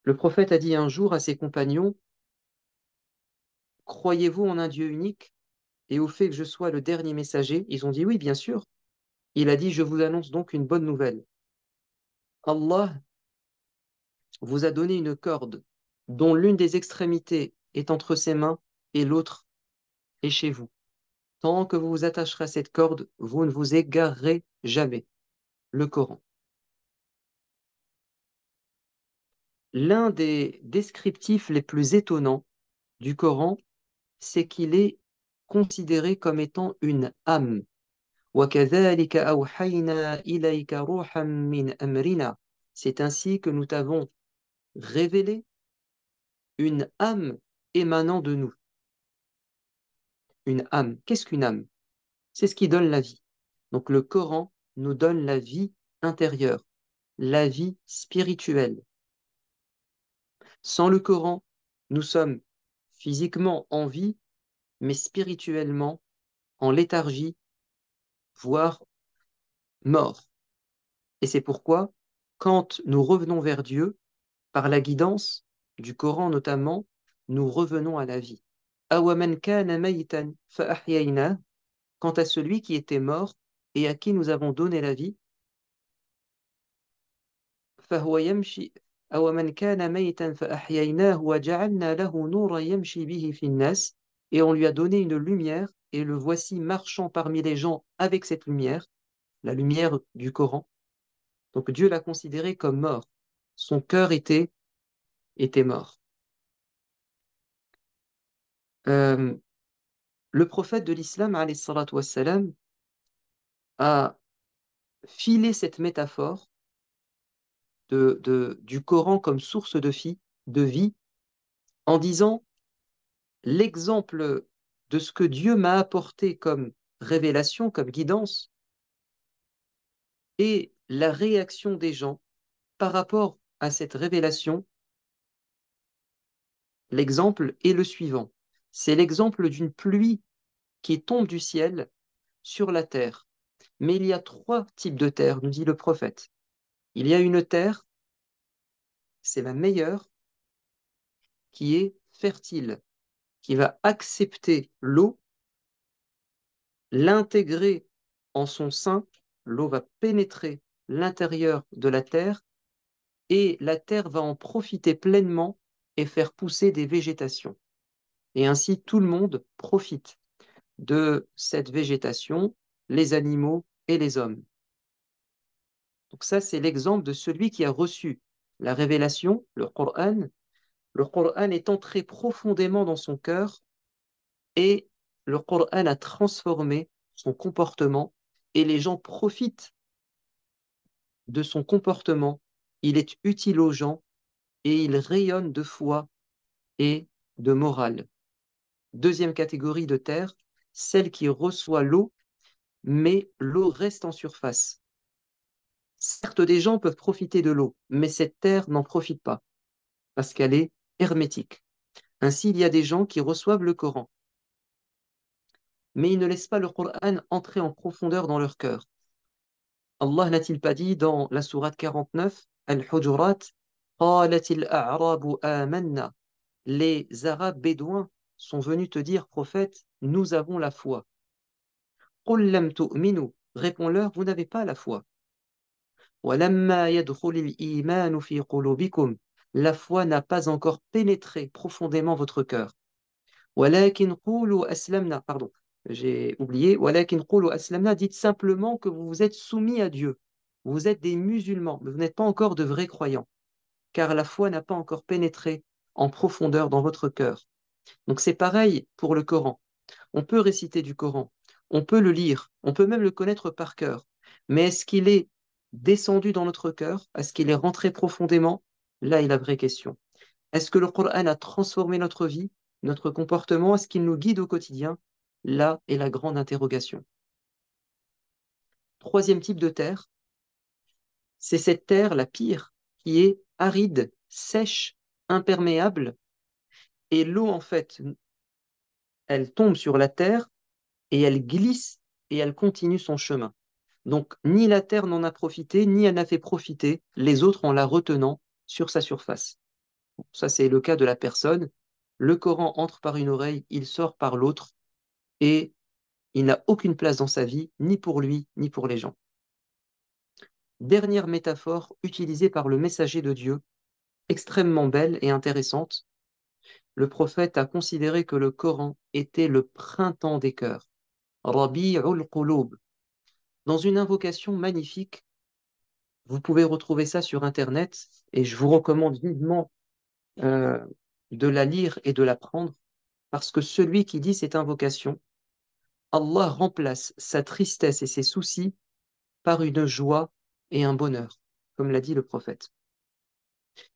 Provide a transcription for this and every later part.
Le prophète a dit un jour à ses compagnons, croyez-vous en un Dieu unique et au fait que je sois le dernier messager? Ils ont dit oui, bien sûr. Il a dit, je vous annonce donc une bonne nouvelle. Allah vous a donné une corde dont l'une des extrémités est entre ses mains et l'autre est chez vous. Tant que vous vous attacherez à cette corde, vous ne vous égarerez jamais. Le Coran. L'un des descriptifs les plus étonnants du Coran, c'est qu'il est considéré comme étant une âme. وَكَذَلِكَ أَوْحَيْنَا إِلَيْكَ رُوحًا مِّنْ أَمْرِنَا. C'est ainsi que nous t'avons révélé une âme émanant de nous. Une âme. Qu'est-ce qu'une âme? C'est ce qui donne la vie. Donc le Coran nous donne la vie intérieure, la vie spirituelle. Sans le Coran, nous sommes physiquement en vie, mais spirituellement en léthargie, voire mort. Et c'est pourquoi, quand nous revenons vers Dieu, par la guidance du Coran notamment, nous revenons à la vie. أَوَمَنْ كَانَ مَيْتًا فَأَحْيَيْنَاهُ. Quant à celui qui était mort et à qui nous avons donné la vie, فهو يمشي أَوَمَنْ كَانَ مَيْتًا فَأَحْيَيْنَاهُ وَجَعَلْنَا لَهُ نُورًا يَمْشِي بِهِ فِي النَّاسِ. Et on lui a donné une lumière, et le voici marchant parmi les gens avec cette lumière, la lumière du Coran. Donc Dieu l'a considéré comme mort. Son cœur était mort. Euh, le prophète de l'islam, alayhi salatu wassalam, a filé cette métaphore du Coran comme source de vie en disant l'exemple de ce que Dieu m'a apporté comme révélation, comme guidance, et la réaction des gens par rapport à cette révélation. L'exemple est le suivant. C'est l'exemple d'une pluie qui tombe du ciel sur la terre. Mais il y a trois types de terre, nous dit le prophète. Il y a une terre, c'est la meilleure, qui est fertile, qui va accepter l'eau, l'intégrer en son sein, l'eau va pénétrer l'intérieur de la terre et la terre va en profiter pleinement et faire pousser des végétations. Et ainsi, tout le monde profite de cette végétation, les animaux et les hommes. Donc ça, c'est l'exemple de celui qui a reçu la révélation, le Coran. Le Coran est entré profondément dans son cœur et le Coran a transformé son comportement et les gens profitent de son comportement. Il est utile aux gens et il rayonne de foi et de morale. Deuxième catégorie de terre, celle qui reçoit l'eau, mais l'eau reste en surface. Certes, des gens peuvent profiter de l'eau, mais cette terre n'en profite pas parce qu'elle est hermétique. Ainsi, il y a des gens qui reçoivent le Coran, mais ils ne laissent pas le Coran entrer en profondeur dans leur cœur. Allah n'a-t-il pas dit dans la sourate 49, Al-Hujurat, قالت الأعراب آمنا. Les Arabes bédouins sont venus te dire, prophète, nous avons la foi. قل لم تؤمنوا. Réponds-leur, vous n'avez pas la foi. ولما يدخل الإيمان في قلوبكم. La foi n'a pas encore pénétré profondément votre cœur. ولكن قولوا أسلمنا. Pardon, j'ai oublié. ولكن قولوا أسلمنا. Dites simplement que vous vous êtes soumis à Dieu. Vous êtes des musulmans, mais vous n'êtes pas encore de vrais croyants, car la foi n'a pas encore pénétré en profondeur dans votre cœur. Donc c'est pareil pour le Coran. On peut réciter du Coran, on peut le lire, on peut même le connaître par cœur. Mais est-ce qu'il est descendu dans notre cœur? Est-ce qu'il est rentré profondément? Là est la vraie question. Est-ce que le Coran a transformé notre vie, notre comportement? Est-ce qu'il nous guide au quotidien? Là est la grande interrogation. Troisième type de terre, c'est cette terre, la pire, qui est aride, sèche, imperméable. Et l'eau, en fait, elle tombe sur la terre et elle glisse et elle continue son chemin. Donc, ni la terre n'en a profité, ni elle n'a fait profiter les autres en la retenant sur sa surface. Ça, c'est le cas de la personne. Le Coran entre par une oreille, il sort par l'autre, et il n'a aucune place dans sa vie, ni pour lui, ni pour les gens. Dernière métaphore utilisée par le messager de Dieu, extrêmement belle et intéressante. Le prophète a considéré que le Coran était le printemps des cœurs, Rabi'ul Qulub. Dans une invocation magnifique, vous pouvez retrouver ça sur Internet, et je vous recommande vivement euh, de la lire et de l'apprendre, parce que celui qui dit cette invocation, Allah remplace sa tristesse et ses soucis par une joie et un bonheur, comme l'a dit le prophète.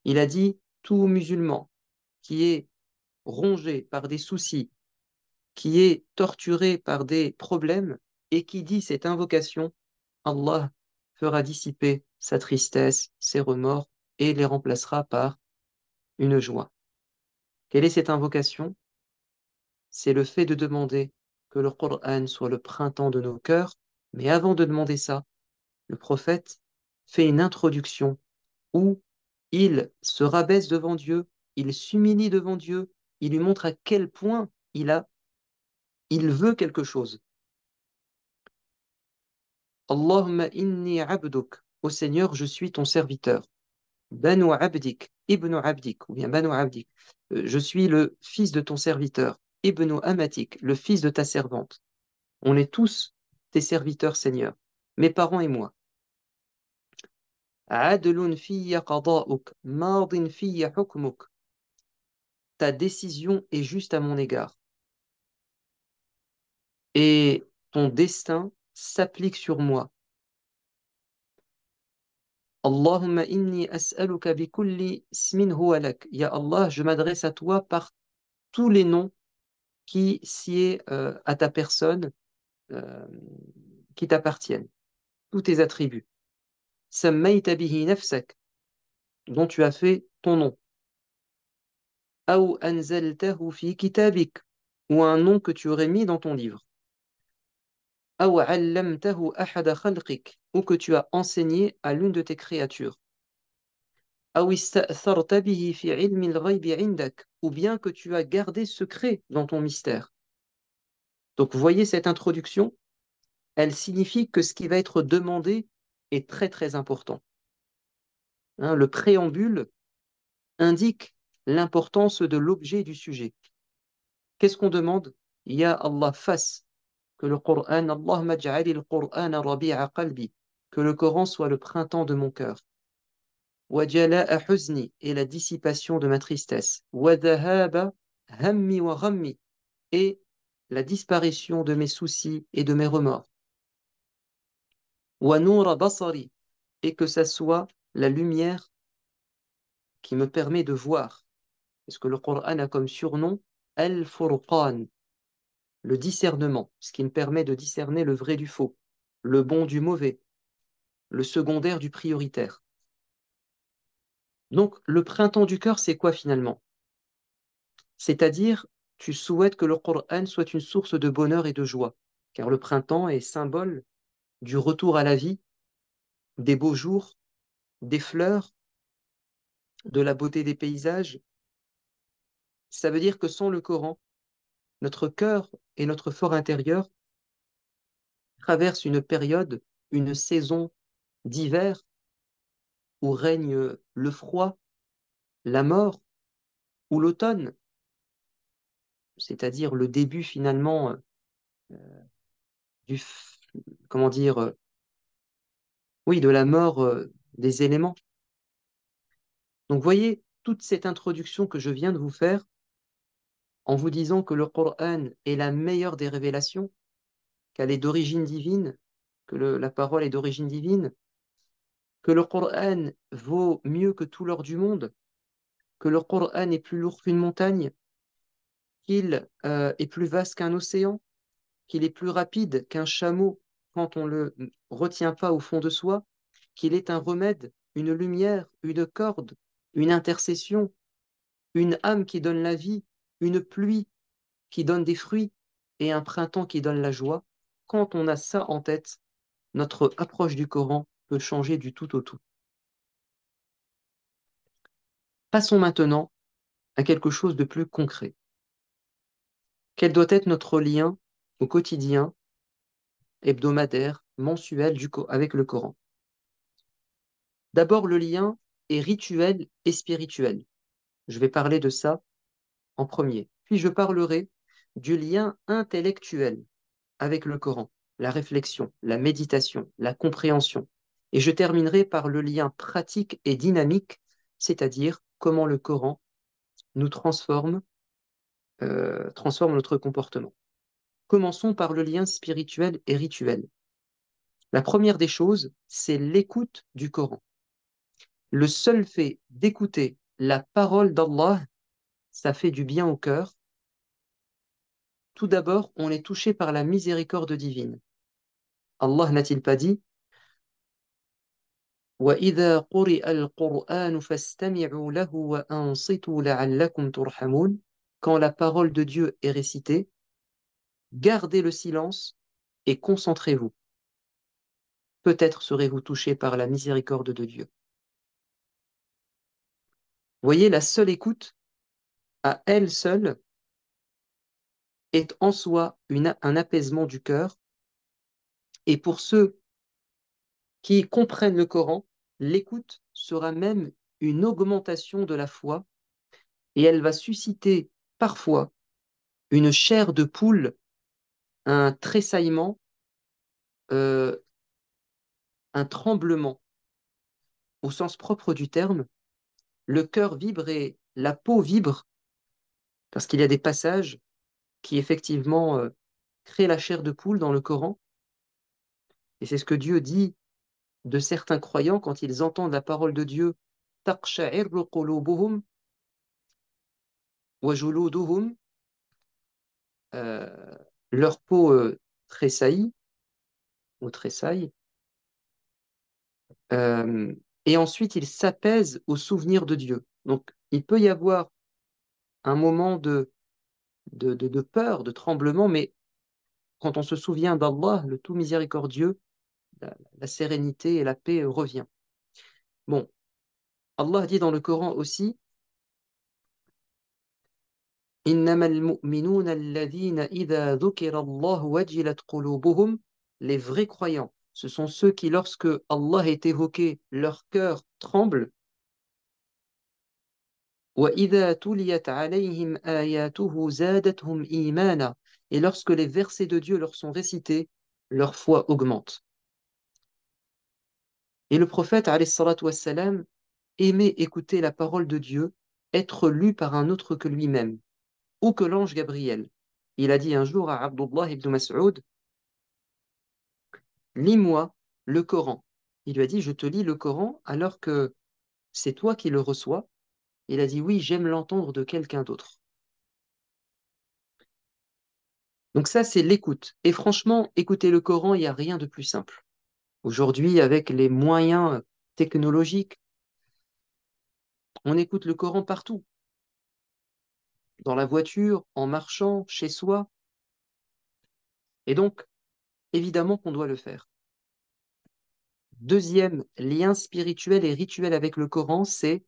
Il a dit, tout musulman qui est rongé par des soucis, qui est torturé par des problèmes et qui dit cette invocation, Allah fera dissiper sa tristesse, ses remords et les remplacera par une joie. Quelle est cette invocation? C'est le fait de demander que le Coran soit le printemps de nos cœurs, mais avant de demander ça, le prophète fait une introduction où il se rabaisse devant Dieu, il s'humilie devant Dieu, il lui montre à quel point il veut quelque chose. Allahumma inni abduk, ô Seigneur, je suis ton serviteur. Banu abdik, ibnu abdik, ou bien banu abdik, je suis le fils de ton serviteur. Ibnu amatik, le fils de ta servante. On est tous tes serviteurs, Seigneur, mes parents et moi. Adlun fiyya qada'uk, mardin fiyya hukmuk. Ta décision est juste à mon égard. Et ton destin s'applique sur moi. Allahumma inni as'aluka bi kulli ismin huwa lak. Ya Allah, je m'adresse à toi par tous les noms qui sied à ta personne, euh, qui t'appartiennent, tous tes attributs. Sammayta bihi nafsak, dont tu as fait ton nom. Aw anzaltahu fi kitabik, ou un nom que tu aurais mis dans ton livre. Aw allamtahu ahada khalqik, ou que tu as enseigné à l'une de tes créatures. أو استأثرت به في علم الغيب عندك, ou bien que tu as gardé secret dans ton mystère. Donc, vous voyez cette introduction, elle signifie que ce qui va être demandé est très très important. Hein, le préambule indique l'importance de l'objet du sujet. Qu'est-ce qu'on demande? Ya Allah, fasse que le Coran, Allahumma ja'ali al-Qur'an rabi'a qalbi, que le Coran soit le printemps de mon cœur. وجلاء حزني, et la dissipation de ma tristesse. وذهاب همي وغمي, et la disparition de mes soucis et de mes remords. وَنُورَ بَصَرِي, et que ça soit la lumière qui me permet de voir. Parce que le Coran a comme surnom Al-Furqan, le discernement, ce qui me permet de discerner le vrai du faux, le bon du mauvais, le secondaire du prioritaire. Donc, le printemps du cœur, c'est quoi finalement? C'est-à-dire, tu souhaites que le Coran soit une source de bonheur et de joie, car le printemps est symbole du retour à la vie, des beaux jours, des fleurs, de la beauté des paysages. Ça veut dire que sans le Coran, notre cœur et notre fort intérieur traversent une période, une saison d'hiver où règne le froid, la mort, ou l'automne, c'est-à-dire le début finalement du, comment dire, oui, de la mort des éléments. Donc, voyez, toute cette introduction que je viens de vous faire, en vous disant que le Coran est la meilleure des révélations, qu'elle est d'origine divine, que la parole est d'origine divine, que le Coran vaut mieux que tout l'or du monde, que le Coran est plus lourd qu'une montagne, qu'il est plus vaste qu'un océan, qu'il est plus rapide qu'un chameau quand on ne le retient pas au fond de soi, qu'il est un remède, une lumière, une corde, une intercession, une âme qui donne la vie, une pluie qui donne des fruits et un printemps qui donne la joie. Quand on a ça en tête, notre approche du Coran peut changer du tout au tout. Passons maintenant à quelque chose de plus concret. Quel doit être notre lien au quotidien, hebdomadaire, mensuel avec le Coran? D'abord, le lien est rituel et spirituel. Je vais parler de ça en premier. Puis je parlerai du lien intellectuel avec le Coran, la réflexion, la méditation, la compréhension. Et je terminerai par le lien pratique et dynamique, c'est-à-dire comment le Coran nous transforme notre comportement. Commençons par le lien spirituel et rituel. La première des choses, c'est l'écoute du Coran. Le seul fait d'écouter la parole d'Allah, ça fait du bien au cœur. Tout d'abord, on est touché par la miséricorde divine. Allah n'a-t-il pas dit وَإِذَا قُرِئَ الْقُرْآنُ فَاسْتَمِعُوا لَهُ وَأَنصِتُوا لَعَلَّكُمْ تُرْحَمُونَ. Quand la parole de Dieu est récitée, gardez le silence et concentrez-vous. Peut-être serez-vous touché par la miséricorde de Dieu. Voyez, la seule écoute, à elle seule, est en soi un apaisement du cœur. Et pour ceux qui comprennent le Coran, l'écoute sera même une augmentation de la foi et elle va susciter parfois une chair de poule, un tressaillement, euh, un tremblement au sens propre du terme. Le cœur vibre et la peau vibre parce qu'il y a des passages qui effectivement créent la chair de poule dans le Coran. Et c'est ce que Dieu dit de certains croyants quand ils entendent la parole de Dieu. تَقْشَعِرُّ قُلُوبُهُمْ وَجُلُودُهُمْ, euh, leur peau tressaillit ou tressaille, euh, et ensuite ils s'apaisent au souvenir de Dieu. Donc il peut y avoir un moment de peur, de tremblement, mais quand on se souvient d'Allah, le tout miséricordieux, la sérénité et la paix revient. Bon, Allah dit dans le Coran aussi, إنما المؤمنون الذين إذا ذكر الله وجلت قلوبهم. Les vrais croyants, ce sont ceux qui, lorsque Allah est évoqué, leur cœur tremble. وإذا تليت عليهم آياته زادتهم إيمانا. Et lorsque les versets de Dieu leur sont récités, leur foi augmente. Et le prophète, alayhi salatu wassalam, aimait écouter la parole de Dieu être lue par un autre que lui-même, ou que l'ange Gabriel. Il a dit un jour à Abdullah ibn Mas'ud, lis-moi le Coran. Il lui a dit, je te lis le Coran alors que c'est toi qui le reçois. Il a dit, oui, j'aime l'entendre de quelqu'un d'autre. Donc ça, c'est l'écoute. Et franchement, écouter le Coran, il n'y a rien de plus simple. Aujourd'hui, avec les moyens technologiques, on écoute le Coran partout, dans la voiture, en marchant, chez soi. Et donc, évidemment qu'on doit le faire. Deuxième lien spirituel et rituel avec le Coran, c'est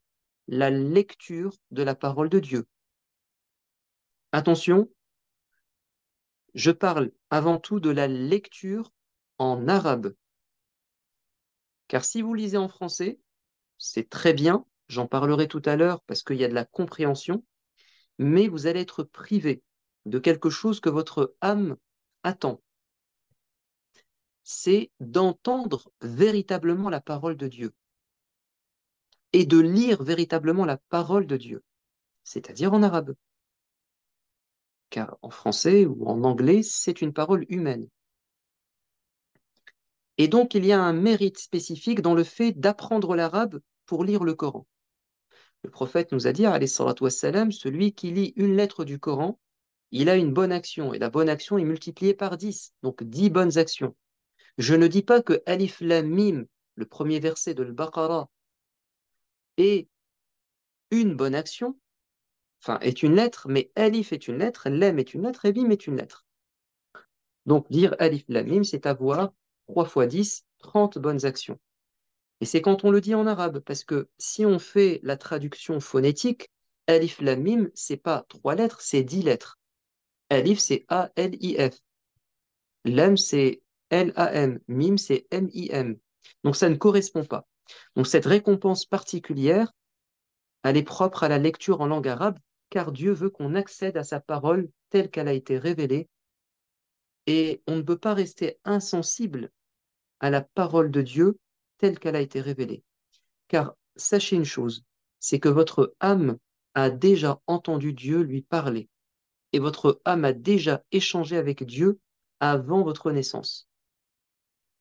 la lecture de la parole de Dieu. Attention, je parle avant tout de la lecture en arabe. Car si vous lisez en français, c'est très bien, j'en parlerai tout à l'heure parce qu'il y a de la compréhension, mais vous allez être privé de quelque chose que votre âme attend. C'est d'entendre véritablement la parole de Dieu et de lire véritablement la parole de Dieu, c'est-à-dire en arabe. Car en français ou en anglais, c'est une parole humaine. Et donc, il y a un mérite spécifique dans le fait d'apprendre l'arabe pour lire le Coran. Le prophète nous a dit, alayhi salatu wassalam, celui qui lit une lettre du Coran, il a une bonne action, et la bonne action est multipliée par 10, donc 10 bonnes actions. Je ne dis pas que Alif Lam Mim, le premier verset de l'Baqarah, est une bonne action, enfin est une lettre, mais Alif est une lettre, Lam est une lettre et Mim est une lettre. Donc dire Alif Lam Mim, c'est avoir 3 fois 10, 30 bonnes actions. Et c'est quand on le dit en arabe, parce que si on fait la traduction phonétique, alif lam mim, c'est pas 3 lettres, c'est 10 lettres. Alif, c'est A-L-I-F. Lam, c'est L-A-M. Mim, c'est M-I-M. Donc ça ne correspond pas. Donc cette récompense particulière, elle est propre à la lecture en langue arabe, car Dieu veut qu'on accède à sa parole telle qu'elle a été révélée, et on ne peut pas rester insensible à la parole de Dieu telle qu'elle a été révélée. Car sachez une chose, c'est que votre âme a déjà entendu Dieu lui parler, et votre âme a déjà échangé avec Dieu avant votre naissance.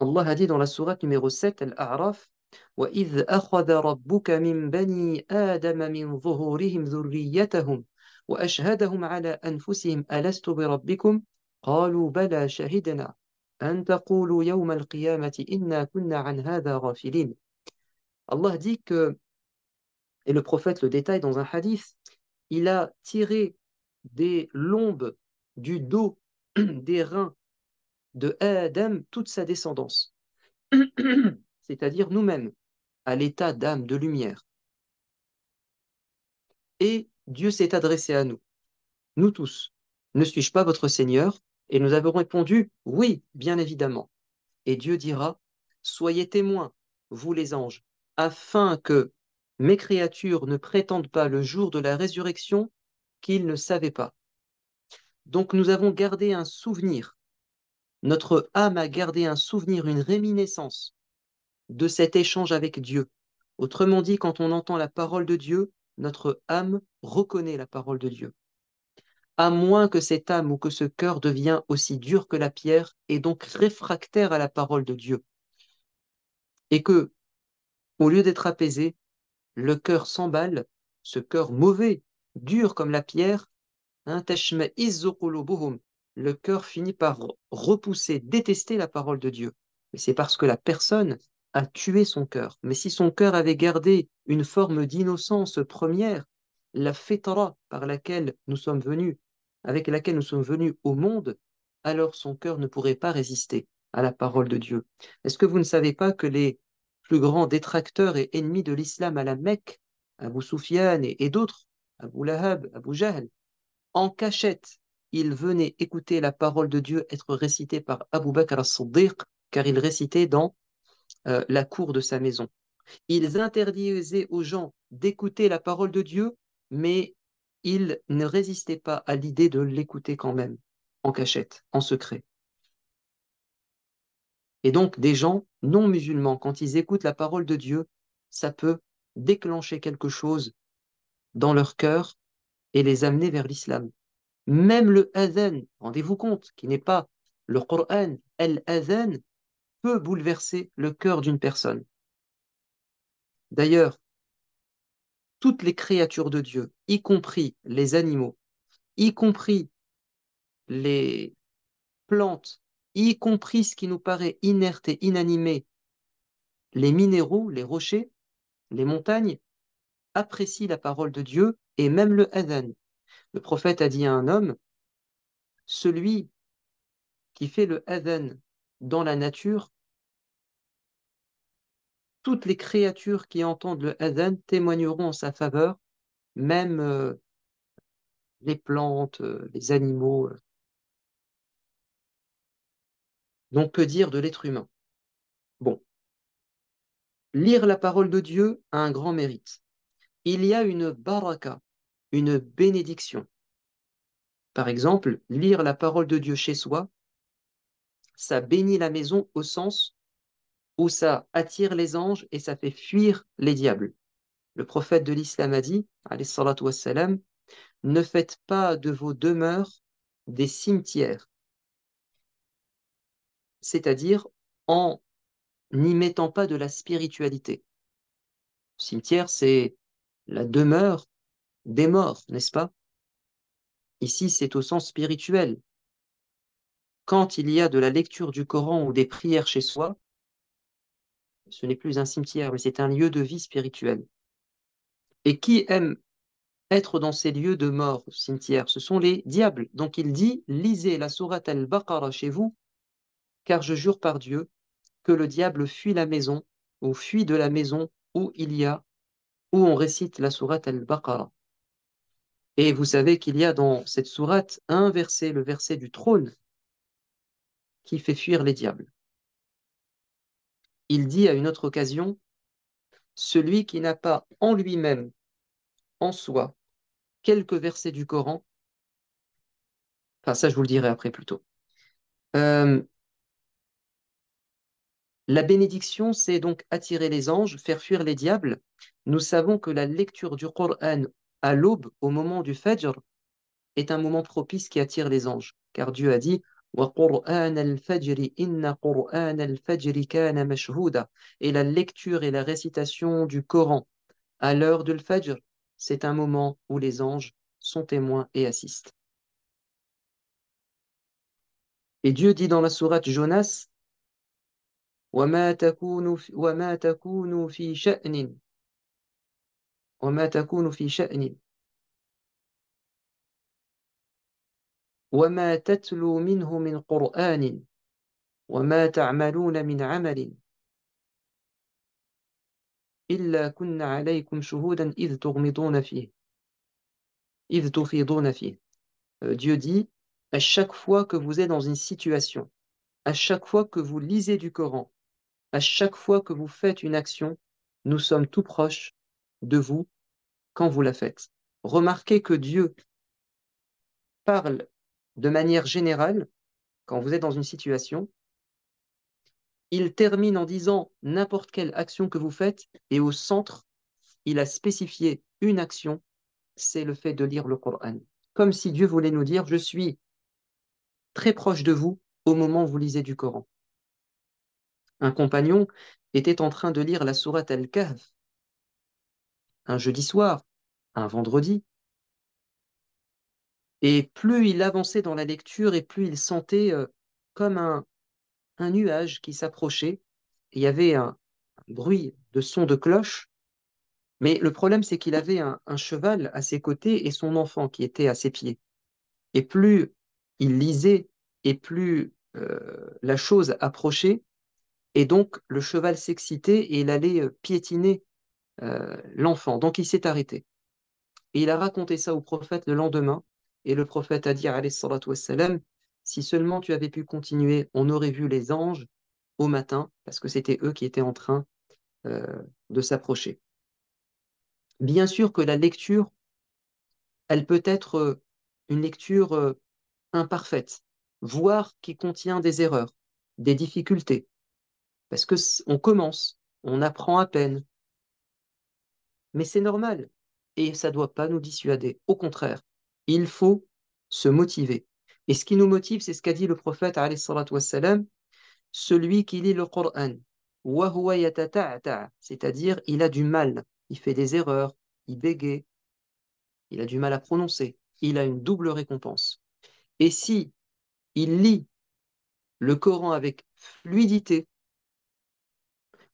Allah a dit dans la sourate numéro 7, Al-A'raf, وَإِذْ أَخَذَ رَبُّكَ مِنْ بَنِي آدَمَ مِنْ ظُهُورِهِمْ ذُرِّيَّتَهُمْ وَأَشْهَدَهُمْ عَلَى أَنفُسِهِمْ أَلَسْتُ بِرَبِّكُمْ قَالُوا بَلَى شَهِدْنَا أَنْ تَقُولُوا يَوْمَ الْقِيَامَةِ إِنَّا كُنَّا عَنْ هَذَا غَافِلِينَ. Allah dit que, et le prophète le détaille dans un hadith, il a tiré des lombes du dos, des reins de Adam toute sa descendance, c'est-à-dire nous-mêmes, à l'état d'âme de lumière. Et Dieu s'est adressé à nous, nous tous. Ne suis-je pas votre Seigneur? Et nous avons répondu, oui, bien évidemment. Et Dieu dira, soyez témoins, vous les anges, afin que mes créatures ne prétendent pas le jour de la résurrection qu'ils ne savaient pas. Donc nous avons gardé un souvenir, notre âme a gardé un souvenir, une réminiscence de cet échange avec Dieu. Autrement dit, quand on entend la parole de Dieu, notre âme reconnaît la parole de Dieu. À moins que cette âme ou que ce cœur devienne aussi dur que la pierre et donc réfractaire à la parole de Dieu. Et que, au lieu d'être apaisé, le cœur s'emballe, ce cœur mauvais, dur comme la pierre, hein, tashma'izzu qulubuhum, le cœur finit par repousser, détester la parole de Dieu. Mais c'est parce que la personne a tué son cœur. Mais si son cœur avait gardé une forme d'innocence première, la fitra par laquelle nous sommes venus, avec laquelle nous sommes venus au monde, alors son cœur ne pourrait pas résister à la parole de Dieu. Est-ce que vous ne savez pas que les plus grands détracteurs et ennemis de l'islam à la Mecque, Abu Sufyan et d'autres, Abu Lahab, Abu Jahl, en cachette, ils venaient écouter la parole de Dieu être récitée par Abu Bakr as-Siddiq, car il récitait dans la cour de sa maison. Ils interdisaient aux gens d'écouter la parole de Dieu, mais ils ne résistaient pas à l'idée de l'écouter quand même, en cachette, en secret. Et donc, des gens non musulmans, quand ils écoutent la parole de Dieu, ça peut déclencher quelque chose dans leur cœur et les amener vers l'islam. Même le adhan, rendez-vous compte, qui n'est pas le Coran, el-adhan peut bouleverser le cœur d'une personne. D'ailleurs, toutes les créatures de Dieu, y compris les animaux, y compris les plantes, y compris ce qui nous paraît inerte et inanimé, les minéraux, les rochers, les montagnes, apprécient la parole de Dieu et même le adhan. Le prophète a dit à un homme, celui qui fait le adhan dans la nature, toutes les créatures qui entendent le adhan témoigneront en sa faveur, même les plantes, les animaux. Donc, que dire de l'être humain? Bon, lire la parole de Dieu a un grand mérite. Il y a une baraka, une bénédiction. Par exemple, lire la parole de Dieu chez soi, ça bénit la maison au sens où ça attire les anges et ça fait fuir les diables. Le prophète de l'islam a dit, alayhi salatu wassalam, ne faites pas de vos demeures des cimetières, c'est-à-dire en n'y mettant pas de la spiritualité. Le cimetière, c'est la demeure des morts, n'est-ce pas? Ici, c'est au sens spirituel. Quand il y a de la lecture du Coran ou des prières chez soi, ce n'est plus un cimetière, mais c'est un lieu de vie spirituelle. Et qui aime être dans ces lieux de mort, cimetière? Ce sont les diables. Donc il dit, lisez la sourate al-Baqarah chez vous, car je jure par Dieu que le diable fuit la maison ou fuit de la maison où on récite la sourate Al-Baqarah. Et vous savez qu'il y a dans cette sourate un verset, le verset du trône, qui fait fuir les diables. Il dit à une autre occasion, celui qui n'a pas en lui-même, en soi, quelques versets du Coran, enfin ça je vous le dirai après plutôt. Euh, la bénédiction, c'est donc attirer les anges, faire fuir les diables. Nous savons que la lecture du Coran à l'aube, au moment du Fajr, est un moment propice qui attire les anges. Car Dieu a dit وَقُرْآنَ الْفَجْرِ إِنَّ قُرْآنَ الْفَجْرِ كَانَ مَشْهُودًا. Et la lecture et la récitation du Coran à l'heure de l'Fajr, c'est un moment où les anges sont témoins et assistent. Et Dieu dit dans la sourate Jonas وَمَا تَكُونُ فِي شَأْنٍ وَمَا تَكُونُ فِي شَأْنٍ وَمَا تَتْلُو مِنْهُ مِنْ قُرْآنٍ وَمَا تَعْمَلُونَ مِنْ عَمَلٍ إِلَّا كُنَّا عَلَيْكُمْ شُهُودًا إِذْ تُفِيضُونَ فِيهِ. Dieu dit, à chaque fois que vous êtes dans une situation, à chaque fois que vous lisez du Coran, à chaque fois que vous faites une action, nous sommes tout proches de vous quand vous la faites. Remarquez que Dieu parle de manière générale quand vous êtes dans une situation. Il termine en disant n'importe quelle action que vous faites, et au centre, il a spécifié une action, c'est le fait de lire le Coran. Comme si Dieu voulait nous dire, je suis très proche de vous au moment où vous lisez du Coran. Un compagnon était en train de lire la sourate Al-Kahf un jeudi soir, un vendredi, et plus il avançait dans la lecture, et plus il sentait comme un nuage qui s'approchait. Il y avait un bruit de son de cloche. Mais le problème, c'est qu'il avait un cheval à ses côtés et son enfant qui était à ses pieds. Et plus il lisait, et plus la chose approchait, et donc le cheval s'excitait et il allait piétiner l'enfant. Donc il s'est arrêté. Et il a raconté ça au prophète le lendemain, et le prophète a dit, alayhi salatu wassalam, si seulement tu avais pu continuer, on aurait vu les anges au matin, parce que c'était eux qui étaient en train euh, de s'approcher. Bien sûr que la lecture, elle peut être une lecture imparfaite, voire qui contient des erreurs, des difficultés, parce que on commence, on apprend à peine, mais c'est normal et ça ne doit pas nous dissuader. Au contraire, il faut se motiver. Et ce qui nous motive, c'est ce qu'a dit le prophète, alayhi salatu wassalam, celui qui lit le Coran, wa huwa yatata'ta', c'est-à-dire il a du mal, il fait des erreurs, il bégaye, il a du mal à prononcer, il a une double récompense. Et si il lit le Coran avec fluidité,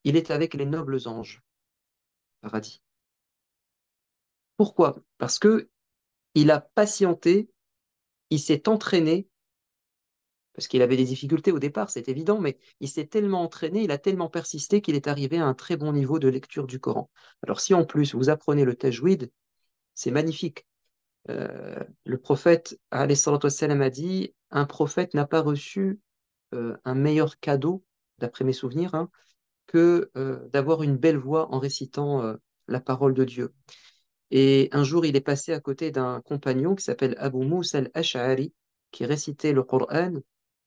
il est avec les nobles anges, paradis. Pourquoi? Parce que il a patienté, il s'est entraîné, parce qu'il avait des difficultés au départ, c'est évident, mais il s'est tellement entraîné, il a tellement persisté qu'il est arrivé à un très bon niveau de lecture du Coran. Alors si en plus vous apprenez le tajwid, c'est magnifique. Le prophète, alayhi salatu wassalam, a dit, un prophète n'a pas reçu un meilleur cadeau, d'après mes souvenirs, hein, que d'avoir une belle voix en récitant la parole de Dieu. Et un jour, il est passé à côté d'un compagnon qui s'appelle Abu Moussa al-Ash'ari, qui récitait le Coran,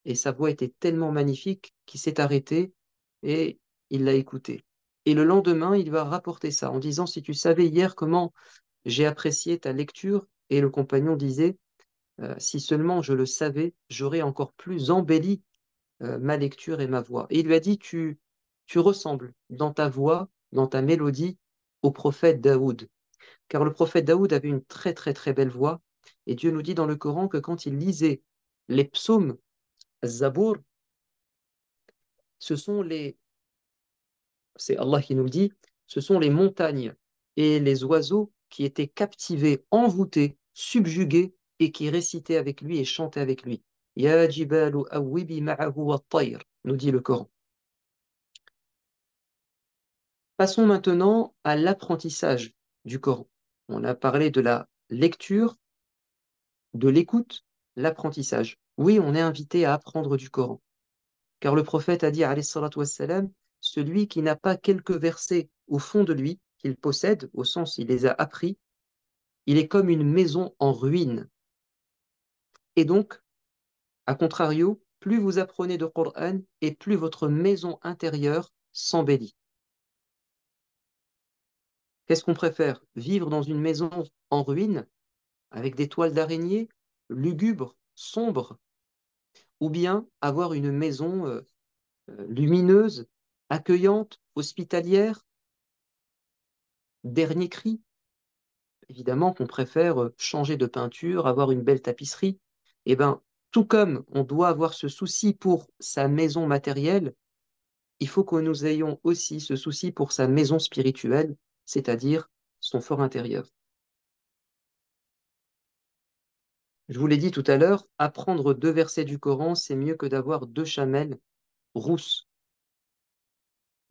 et sa voix était tellement magnifique qu'il s'est arrêté et il l'a écouté. Et le lendemain, il va rapporter ça en disant, si tu savais hier comment j'ai apprécié ta lecture, et le compagnon disait, si seulement je le savais, j'aurais encore plus embelli ma lecture et ma voix. Et il lui a dit, tu ressembles dans ta voix, dans ta mélodie, au prophète Daoud. Car le prophète Daoud avait une très très très belle voix. Et Dieu nous dit dans le Coran que quand il lisait les psaumes, Zabour, ce sont c'est Allah qui nous le dit, ce sont les montagnes et les oiseaux qui étaient captivés, envoûtés, subjugués et qui récitaient avec lui et chantaient avec lui. Ya jibalu awwibi ma'ahu wa-tayr, nous dit le Coran. Passons maintenant à l'apprentissage du Coran. On a parlé de la lecture, de l'écoute, l'apprentissage. Oui, on est invité à apprendre du Coran. Car le prophète a dit, alayhi salatu wassalam, celui qui n'a pas quelques versets au fond de lui, qu'il possède, au sens il les a appris, il est comme une maison en ruine. Et donc, à contrario, plus vous apprenez de Coran et plus votre maison intérieure s'embellit. Qu'est-ce qu'on préfère? Vivre dans une maison en ruine, avec des toiles d'araignée, lugubre, sombre, ou bien avoir une maison lumineuse, accueillante, hospitalière, dernier cri? Évidemment qu'on préfère changer de peinture, avoir une belle tapisserie. Eh bien, tout comme on doit avoir ce souci pour sa maison matérielle, il faut que nous ayons aussi ce souci pour sa maison spirituelle, c'est-à-dire son fort intérieur. Je vous l'ai dit tout à l'heure, apprendre 2 versets du Coran, c'est mieux que d'avoir 2 chamelles rousses.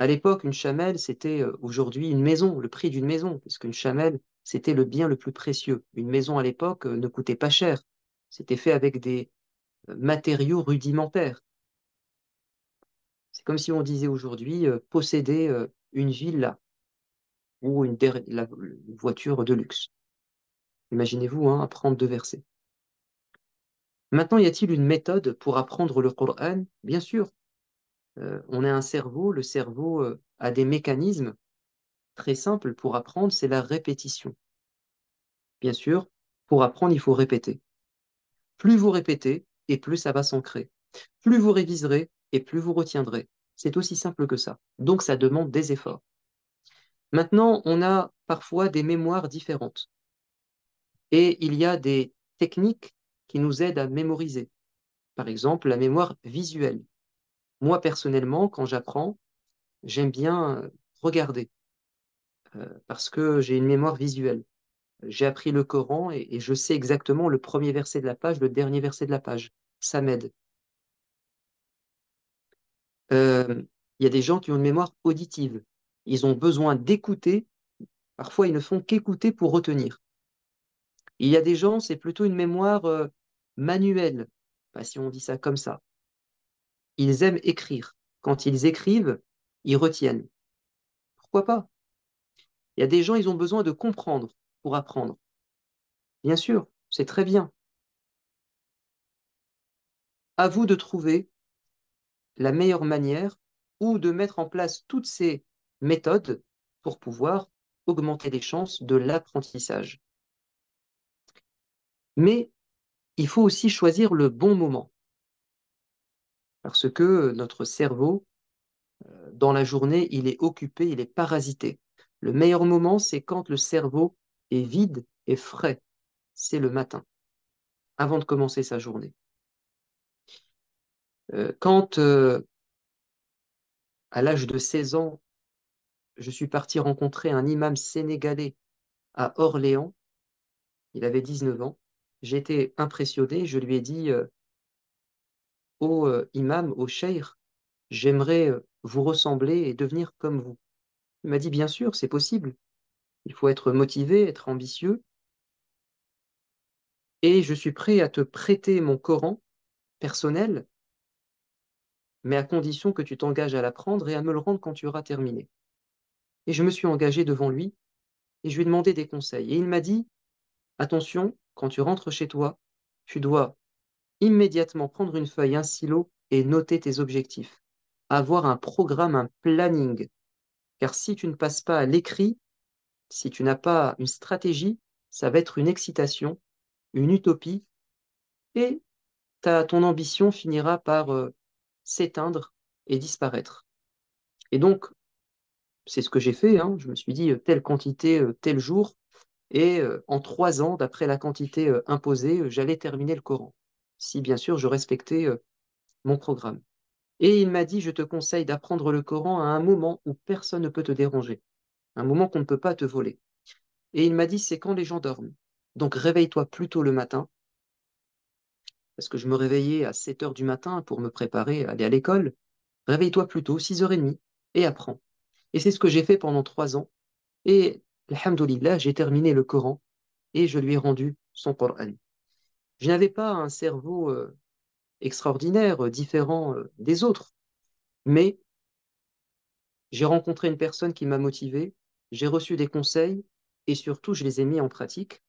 À l'époque, une chamelle, c'était aujourd'hui une maison, le prix d'une maison, parce qu'une chamelle, c'était le bien le plus précieux. Une maison à l'époque ne coûtait pas cher. C'était fait avec des matériaux rudimentaires. C'est comme si on disait aujourd'hui posséder une villa ou une voiture de luxe. Imaginez-vous, hein, apprendre 2 versets. Maintenant, y a-t-il une méthode pour apprendre le Coran? Bien sûr, on a un cerveau, le cerveau a des mécanismes très simples pour apprendre, c'est la répétition. Bien sûr, pour apprendre, il faut répéter. Plus vous répétez, et plus ça va s'ancrer. Plus vous réviserez, et plus vous retiendrez. C'est aussi simple que ça. Donc, ça demande des efforts. Maintenant, on a parfois des mémoires différentes. Et il y a des techniques qui nous aident à mémoriser. Par exemple, la mémoire visuelle. Moi, personnellement, quand j'apprends, j'aime bien regarder parce que j'ai une mémoire visuelle. J'ai appris le Coran et je sais exactement le premier verset de la page, le dernier verset de la page. Ça m'aide. Euh, Il y a des gens qui ont une mémoire auditive. Ils ont besoin d'écouter. Parfois, ils ne font qu'écouter pour retenir. Il y a des gens, c'est plutôt une mémoire manuelle. Pas si on dit ça comme ça. Ils aiment écrire. Quand ils écrivent, ils retiennent. Pourquoi pas? Il y a des gens, ils ont besoin de comprendre pour apprendre. Bien sûr, c'est très bien. À vous de trouver la meilleure manière ou de mettre en place toutes ces méthodes pour pouvoir augmenter les chances de l'apprentissage. Mais il faut aussi choisir le bon moment parce que notre cerveau, dans la journée, il est occupé, il est parasité. Le meilleur moment, c'est quand le cerveau est vide et frais. C'est le matin, avant de commencer sa journée. Quand, à l'âge de 16 ans, je suis parti rencontrer un imam sénégalais à Orléans, il avait 19 ans, j'étais impressionné, je lui ai dit, ô imam, ô cheikh, j'aimerais vous ressembler et devenir comme vous. Il m'a dit, bien sûr, c'est possible. Il faut être motivé, être ambitieux, et je suis prêt à te prêter mon Coran personnel, mais à condition que tu t'engages à l'apprendre et à me le rendre quand tu auras terminé. Et je me suis engagé devant lui, et je lui ai demandé des conseils. Et il m'a dit, attention, quand tu rentres chez toi, tu dois immédiatement prendre une feuille, un stylo et noter tes objectifs. Avoir un programme, un planning. Car si tu ne passes pas à l'écrit, si tu n'as pas une stratégie, ça va être une excitation, une utopie, et ton ambition finira par s'éteindre et disparaître. Et donc, c'est ce que j'ai fait, hein. Je me suis dit telle quantité, tel jour, et en 3 ans, d'après la quantité imposée, j'allais terminer le Coran. Si bien sûr je respectais mon programme. Et il m'a dit, je te conseille d'apprendre le Coran à un moment où personne ne peut te déranger, un moment qu'on ne peut pas te voler. Et il m'a dit, c'est quand les gens dorment. Donc réveille-toi plus tôt le matin, parce que je me réveillais à 7 heures du matin pour me préparer à aller à l'école. Réveille-toi plus tôt, 6h30, et apprends. Et c'est ce que j'ai fait pendant 3 ans. Et, alhamdoulilah, j'ai terminé le Coran et je lui ai rendu son Coran. Je n'avais pas un cerveau extraordinaire, différent des autres, mais j'ai rencontré une personne qui m'a motivé, j'ai reçu des conseils et surtout je les ai mis en pratique.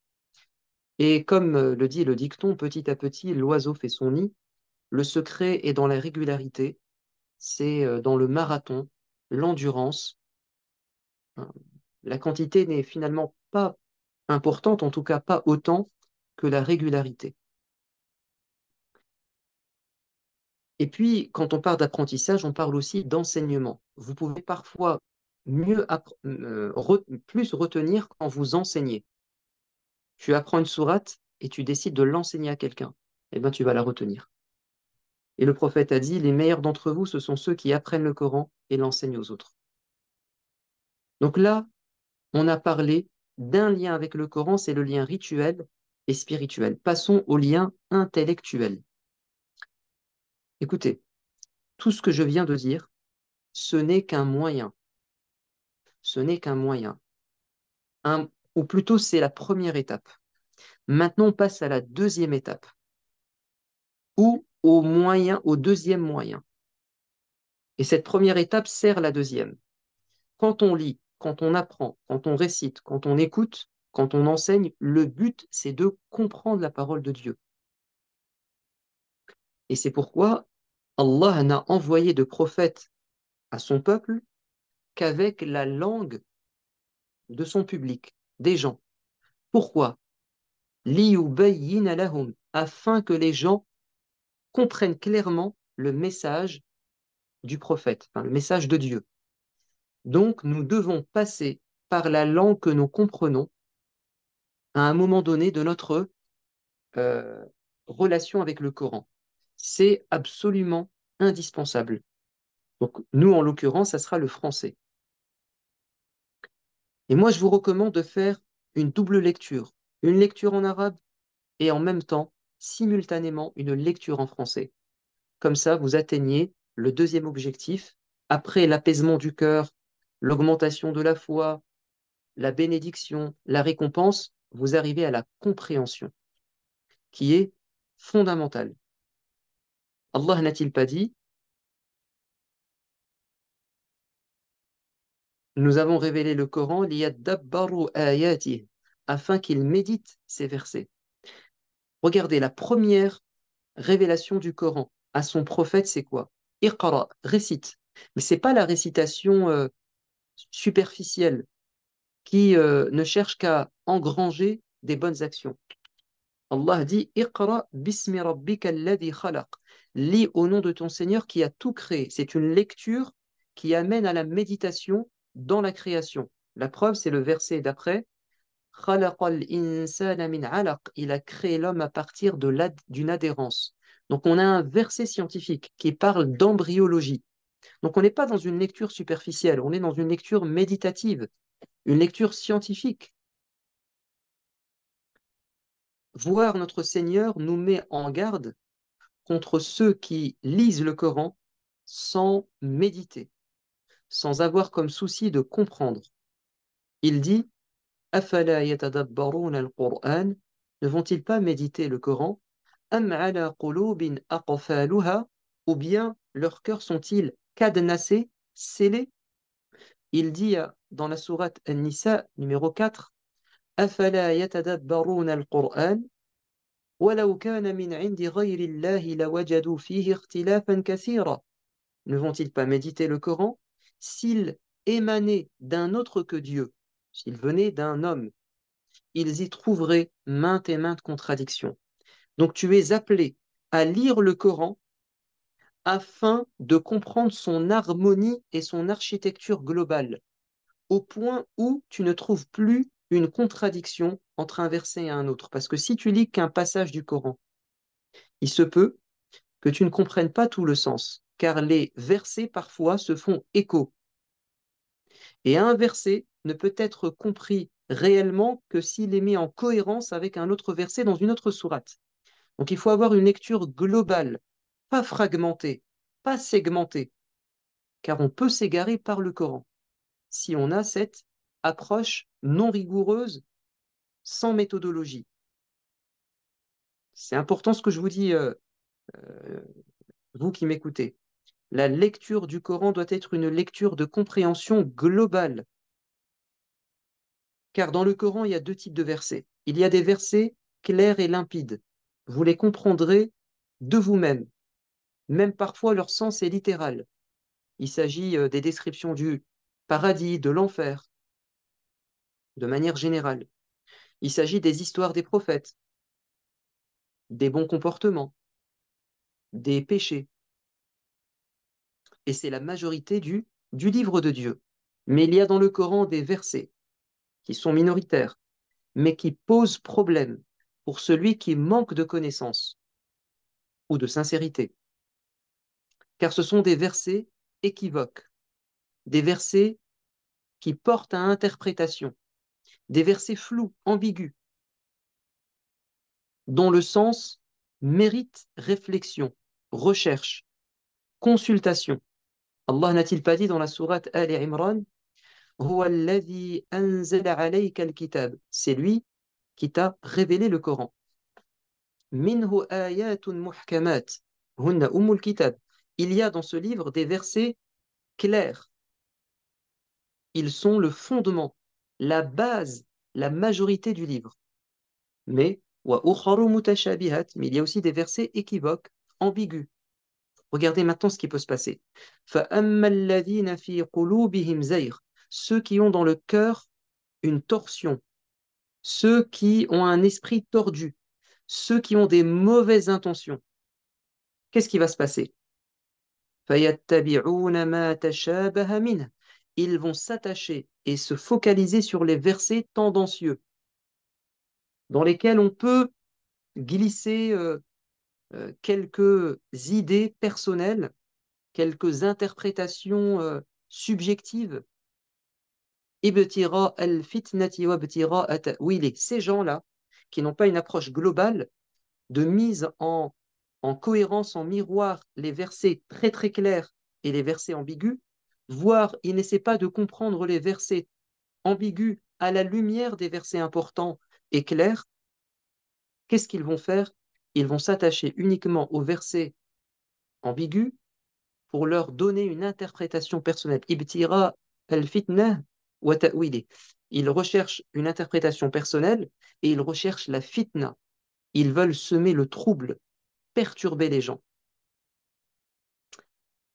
Et comme le dit le dicton, petit à petit, l'oiseau fait son nid. Le secret est dans la régularité, c'est dans le marathon, l'endurance. Hein. La quantité n'est finalement pas importante, en tout cas pas autant que la régularité. Et puis, quand on parle d'apprentissage, on parle aussi d'enseignement. Vous pouvez parfois plus retenir quand vous enseignez. Tu apprends une sourate et tu décides de l'enseigner à quelqu'un. Eh bien, tu vas la retenir. Et le prophète a dit, les meilleurs d'entre vous, ce sont ceux qui apprennent le Coran et l'enseignent aux autres. Donc là, on a parlé d'un lien avec le Coran, c'est le lien rituel et spirituel. Passons au lien intellectuel. Écoutez, tout ce que je viens de dire, ce n'est qu'un moyen. Ce n'est qu'un moyen. Ou plutôt, c'est la première étape. Maintenant, on passe à la deuxième étape, ou au deuxième moyen. Et cette première étape sert la deuxième. Quand on lit, quand on apprend, quand on récite, quand on écoute, quand on enseigne, le but, c'est de comprendre la parole de Dieu. Et c'est pourquoi Allah n'a envoyé de prophète à son peuple qu'avec la langue de son public, des gens. Pourquoi? لِيُبَيِّنَ لَهُمْ, afin que les gens comprennent clairement le message du prophète, enfin, le message de Dieu. Donc, nous devons passer par la langue que nous comprenons à un moment donné de notre euh, relation avec le Coran. C'est absolument indispensable. Donc, nous, en l'occurrence, ça sera le français. Et moi, je vous recommande de faire une double lecture. Une lecture en arabe et en même temps, simultanément, une lecture en français. Comme ça, vous atteignez le deuxième objectif. Après l'apaisement du cœur, l'augmentation de la foi, la bénédiction, la récompense, vous arrivez à la compréhension, qui est fondamentale. Allah n'a-t-il pas dit, nous avons révélé le Coran liyadabbaru ayatih, afin qu'il médite ces versets. Regardez, la première révélation du Coran à son prophète, c'est quoi? Iqra, récite. Mais c'est pas la récitation superficielle qui ne cherche qu'à engranger des bonnes actions. Allah dit Iqra bismi rabbika alladhi khalaq. Lis au nom de ton Seigneur qui a tout créé. C'est une lecture qui amène à la méditation dans la création. La preuve, c'est le verset d'après. Khalaqal insana min alaq. Il a créé l'homme à partir d'une adhérence. Donc on a un verset scientifique qui parle d'embryologie. Donc on n'est pas dans une lecture superficielle, on est dans une lecture méditative, une lecture scientifique. Voir notre Seigneur nous met en garde contre ceux qui lisent le Coran sans méditer, sans avoir comme souci de comprendre. Il dit Afala yatadabbaruna al-Qur'an, ne vont-ils pas méditer le Coran Am ala qulubin aqfaluha, ou bien leurs cœurs sont-ils cadenassés, scellés? Il dit dans la sourate An-Nisa numéro 4 Afala yatadabbaruna al-Qur'an ولو كان من عند غير الله لوجدوا فيه اختلافا كثيرا. Ne vont-ils pas méditer le Coran? S'il émanait d'un autre que Dieu, s'il venait d'un homme, ils y trouveraient maintes et maintes contradictions. Donc tu es appelé à lire le Coran afin de comprendre son harmonie et son architecture globale, au point où tu ne trouves plus une contradiction entre un verset et un autre. Parce que si tu lis qu'un passage du Coran, il se peut que tu ne comprennes pas tout le sens, car les versets parfois se font écho. Et un verset ne peut être compris réellement que s'il est mis en cohérence avec un autre verset dans une autre sourate. Donc il faut avoir une lecture globale, pas fragmentée, pas segmentée, car on peut s'égarer par le Coran. si on a cette approche non rigoureuse, sans méthodologie. C'est important ce que je vous dis, euh, vous qui m'écoutez. La lecture du Coran doit être une lecture de compréhension globale, car dans le Coran, il y a deux types de versets. Il y a des versets clairs et limpides. Vous les comprendrez de vous-même. Même parfois, leur sens est littéral. Il s'agit des descriptions du paradis, de l'enfer, de manière générale. Il s'agit des histoires des prophètes, des bons comportements, des péchés. Et c'est la majorité du livre de Dieu. Mais il y a dans le Coran des versets qui sont minoritaires, mais qui posent problème pour celui qui manque de connaissances ou de sincérité. Car ce sont des versets équivoques, des versets qui portent à interprétation, des versets flous, ambigus, dont le sens mérite réflexion, recherche, consultation. Allah n'a-t-il pas dit dans la sourate Ali Imran, Huwa alladhi anzala alayka al-kitab. C'est lui qui t'a révélé le Coran. Minhu ayatun muhkamat, hunna ummul kitab. Il y a dans ce livre des versets clairs. Ils sont le fondement, la base, la majorité du livre. Mais wa ukharu mutashabihat, mais il y a aussi des versets équivoques, ambigus. Regardez maintenant ce qui peut se passer. فَأَمَّا الَّذِينَ فِي قُلُوبِهِمْ زَيْغٌ. Ceux qui ont dans le cœur une torsion, ceux qui ont un esprit tordu, ceux qui ont des mauvaises intentions, qu'est-ce qui va se passer? فَيَتَّبِعُونَ مَا تَشَابَهَ مِنْهُ. Ils vont s'attacher et se focaliser sur les versets tendancieux, dans lesquels on peut glisser quelques idées personnelles, quelques interprétations subjectives. Ibtira al-fitnati wa ibtira at-ta'wili. Ces gens-là, qui n'ont pas une approche globale de mise en cohérence, en miroir, les versets très très clairs et les versets ambigus, voire ils n'essaient pas de comprendre les versets ambigus à la lumière des versets importants et clairs, qu'est-ce qu'ils vont faire? Ils vont s'attacher uniquement aux versets ambigus pour leur donner une interprétation personnelle. Ibtira al-fitna wa ta'wili. Ils recherchent une interprétation personnelle et ils recherchent la fitna. Ils veulent semer le trouble, perturber les gens.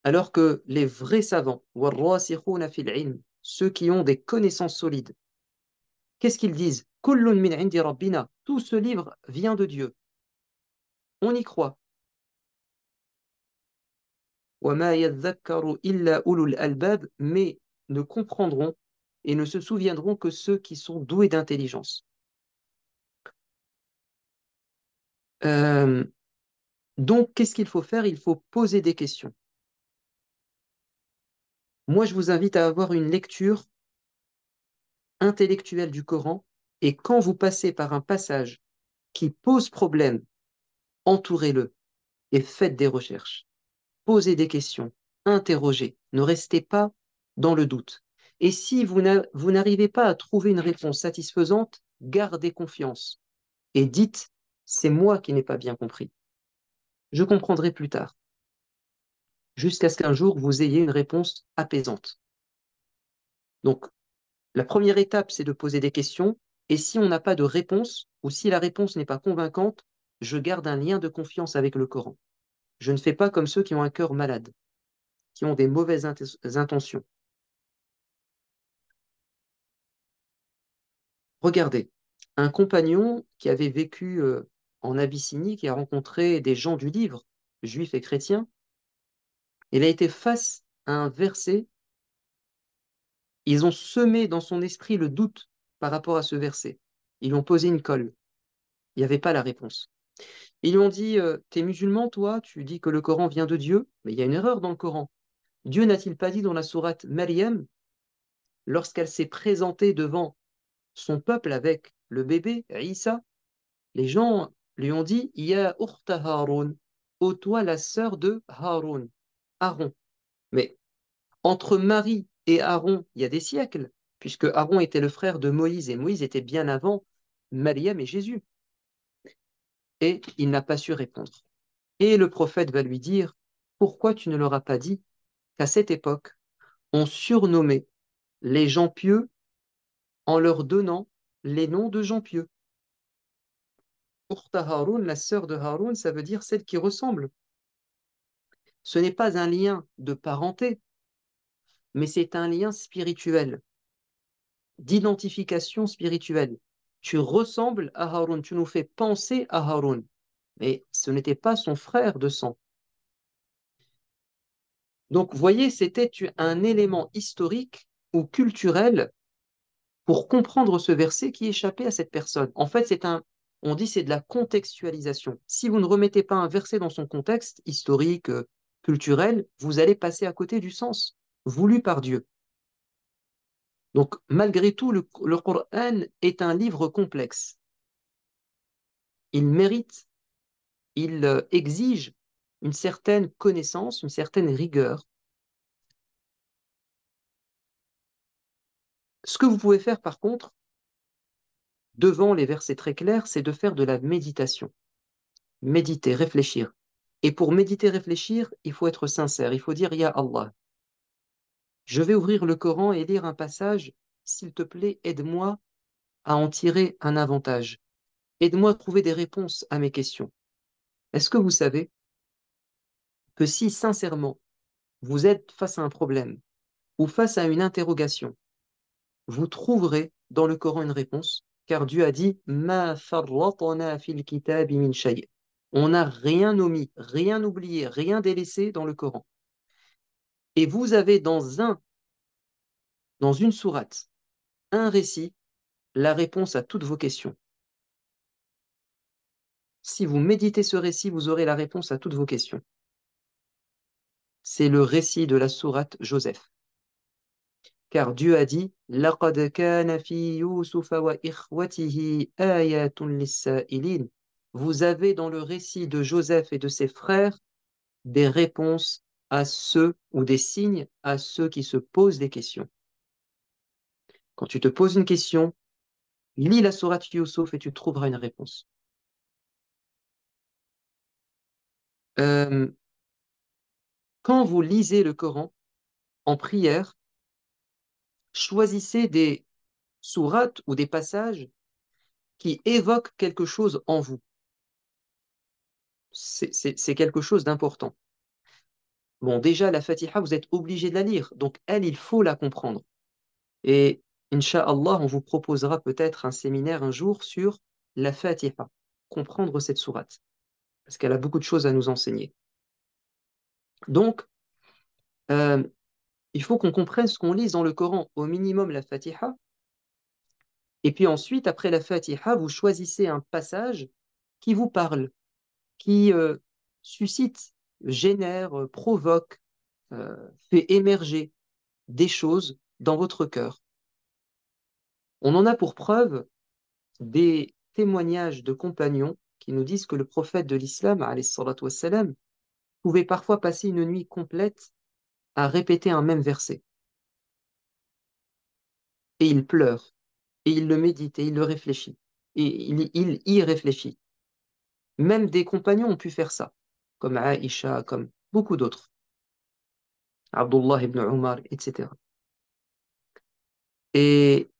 Alors que les vrais savants, warrasikhuna fil ilm, ceux qui ont des connaissances solides, qu'est-ce qu'ils disent? Kullun min indi rabbina. Tout ce livre vient de Dieu. On y croit. وَمَا يَذَّكَّرُ إِلَّا أُولُو الْأَلْبَابِ. Mais ne comprendront et ne se souviendront que ceux qui sont doués d'intelligence. Euh, donc, qu'est-ce qu'il faut faire? Il faut poser des questions. Moi, je vous invite à avoir une lecture intellectuelle du Coran et quand vous passez par un passage qui pose problème, entourez-le et faites des recherches. Posez des questions, interrogez, ne restez pas dans le doute. Et si vous n'arrivez pas à trouver une réponse satisfaisante, gardez confiance et dites, c'est moi qui n'ai pas bien compris. Je comprendrai plus tard, jusqu'à ce qu'un jour vous ayez une réponse apaisante. Donc, la première étape, c'est de poser des questions, et si on n'a pas de réponse, ou si la réponse n'est pas convaincante, je garde un lien de confiance avec le Coran. Je ne fais pas comme ceux qui ont un cœur malade, qui ont des mauvaises intentions. Regardez, un compagnon qui avait vécu en Abyssinie, qui a rencontré des gens du livre, juifs et chrétiens, il a été face à un verset. Ils ont semé dans son esprit le doute par rapport à ce verset. Ils lui ont posé une colle. Il n'y avait pas la réponse. Ils lui ont dit, t'es musulman, toi, tu dis que le Coran vient de Dieu, mais il y a une erreur dans le Coran. Dieu n'a-t-il pas dit dans la sourate Maryam, lorsqu'elle s'est présentée devant son peuple avec le bébé, Isa, les gens lui ont dit, Ya ukhta Haroun, ô toi la sœur de Haroun, Aaron. Mais entre Marie et Aaron il y a des siècles, puisque Aaron était le frère de Moïse et Moïse était bien avant Mariam et Jésus. Et il n'a pas su répondre. Et le prophète va lui dire, pourquoi tu ne leur as pas dit qu'à cette époque, on surnommait les gens pieux en leur donnant les noms de gens pieux. Ukhta Haroun, la sœur de Haroun, ça veut dire celle qui ressemble. Ce n'est pas un lien de parenté, mais c'est un lien spirituel, d'identification spirituelle. Tu ressembles à Haroun, tu nous fais penser à Haroun, mais ce n'était pas son frère de sang. Donc, vous voyez, c'était un élément historique ou culturel pour comprendre ce verset qui échappait à cette personne. En fait, on dit c'est de la contextualisation. Si vous ne remettez pas un verset dans son contexte historique, culturel, vous allez passer à côté du sens voulu par Dieu. Donc, malgré tout, le Coran est un livre complexe. Il mérite, il exige une certaine connaissance, une certaine rigueur. Ce que vous pouvez faire, par contre, devant les versets très clairs, c'est de faire de la méditation. Méditer, réfléchir. Et pour méditer, réfléchir, il faut être sincère. Il faut dire, Ya Allah, je vais ouvrir le Coran et lire un passage. S'il te plaît, aide-moi à en tirer un avantage. Aide-moi à trouver des réponses à mes questions. Est-ce que vous savez que si sincèrement vous êtes face à un problème ou face à une interrogation, vous trouverez dans le Coran une réponse, car Dieu a dit Ma farratna fil kitabi min shay'. On n'a rien omis, rien oublié, rien délaissé dans le Coran. Et vous avez dans une sourate, un récit, la réponse à toutes vos questions. Si vous méditez ce récit, vous aurez la réponse à toutes vos questions. C'est le récit de la sourate Joseph. Car Dieu a dit لَقَدْ كَانَ فِي يُوسُفَ وَإِخْوَتِهِ آيَاتٌ لِلسَّائِلِينَ. Vous avez dans le récit de Joseph et de ses frères des réponses à ceux ou des signes à ceux qui se posent des questions. Quand tu te poses une question, lis la sourate Yusuf et tu trouveras une réponse. Euh, Quand vous lisez le Coran en prière, choisissez des sourates ou des passages qui évoquent quelque chose en vous. C'est quelque chose d'important. Bon, déjà, la Fatiha, vous êtes obligé de la lire, donc elle, il faut la comprendre. Et Inch'Allah, on vous proposera peut-être un séminaire un jour sur la Fatiha, comprendre cette sourate, parce qu'elle a beaucoup de choses à nous enseigner. Donc, euh, il faut qu'on comprenne ce qu'on lit dans le Coran, au minimum la Fatiha, et puis ensuite, après la Fatiha, vous choisissez un passage qui vous parle, qui suscite, génère, provoque, fait émerger des choses dans votre cœur. On en a pour preuve des témoignages de compagnons qui nous disent que le prophète de l'islam, alayhi salatu wassalam, pouvait parfois passer une nuit complète à répéter un même verset. Et il pleure, et il le médite, et il le réfléchit, et il y réfléchit. Même des compagnons ont pu faire ça, comme Aïcha, comme beaucoup d'autres, Abdullah ibn Umar, etc. Et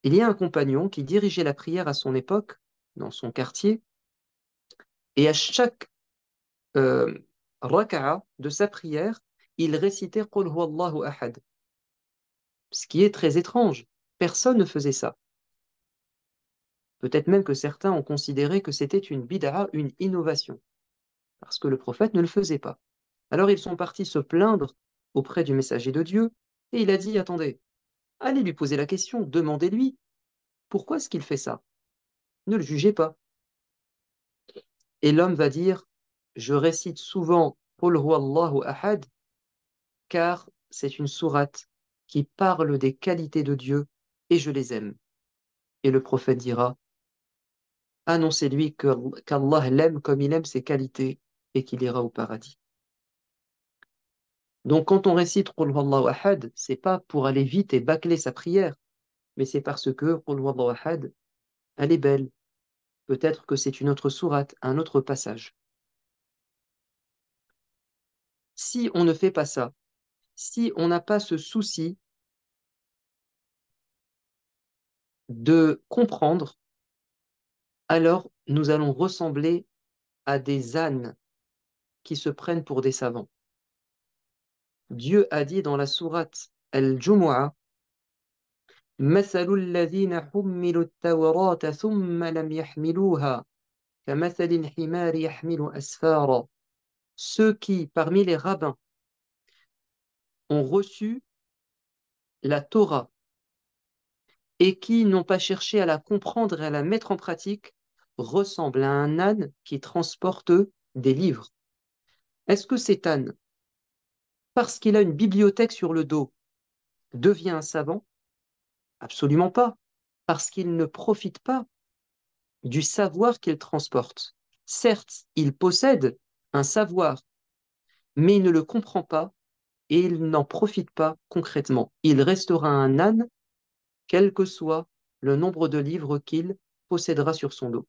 il y a un compagnon qui dirigeait la prière à son époque, dans son quartier, et à chaque euh, raka'a de sa prière, il récitait Qul huwallahu ahad, ce qui est très étrange. Personne ne faisait ça. Peut-être même que certains ont considéré que c'était une bid'a, une innovation, parce que le prophète ne le faisait pas. Alors ils sont partis se plaindre auprès du messager de Dieu, et il a dit, attendez, allez lui poser la question, demandez-lui, pourquoi est-ce qu'il fait ça? Ne le jugez pas. Et l'homme va dire, je récite souvent Qul huwallahu ahad, car c'est une sourate qui parle des qualités de Dieu, et je les aime. Et le prophète dira, annoncez-lui qu'Allah l'aime comme il aime ses qualités, et qu'il ira au paradis. Donc quand on récite Qul Huwallahu Ahad, c'est pas pour aller vite et bâcler sa prière, mais c'est parce que Qul Huwallahu Ahad, elle est belle. Peut-être que c'est une autre sourate, un autre passage. Si on ne fait pas ça, si on n'a pas ce souci de comprendre, alors nous allons ressembler à des ânes qui se prennent pour des savants. Dieu a dit dans la sourate Al-Jumu'ah, مثل الذين حملوا التوراة ثم لم يحملوها كمثل الحمار يحمل أسفارا. Ceux qui, parmi les rabbins, ont reçu la Torah et qui n'ont pas cherché à la comprendre et à la mettre en pratique ressemblent à un âne qui transporte des livres. Est-ce que cet âne, parce qu'il a une bibliothèque sur le dos, devient un savant? Absolument pas, parce qu'il ne profite pas du savoir qu'il transporte. Certes, il possède un savoir, mais il ne le comprend pas et il n'en profite pas concrètement. Il restera un âne, quel que soit le nombre de livres qu'il possédera sur son dos.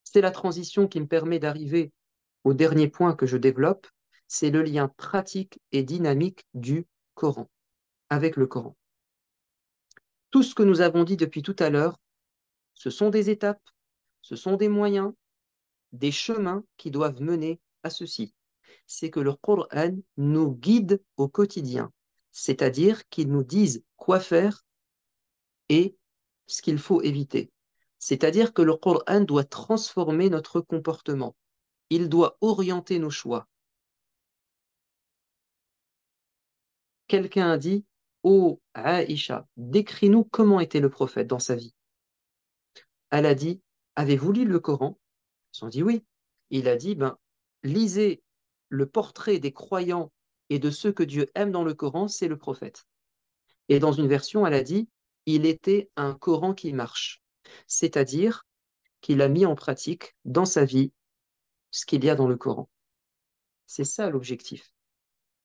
C'est la transition qui me permet d'arriver au dernier point que je développe, c'est le lien pratique et dynamique du Coran avec le Coran. Tout ce que nous avons dit depuis tout à l'heure, ce sont des étapes, ce sont des moyens, des chemins qui doivent mener à ceci. C'est que le Coran nous guide au quotidien, c'est-à-dire qu'il nous dise quoi faire et ce qu'il faut éviter. C'est-à-dire que le Coran doit transformer notre comportement, il doit orienter nos choix. Quelqu'un a dit, ô Aïcha, décris-nous comment était le prophète dans sa vie. Elle a dit, avez-vous lu le Coran? Ils ont dit oui. Il a dit, ben, lisez le portrait des croyants et de ceux que Dieu aime dans le Coran, c'est le prophète. Et dans une version, elle a dit, il était un Coran qui marche. C'est-à-dire qu'il a mis en pratique dans sa vie ce qu'il y a dans le Coran. C'est ça l'objectif.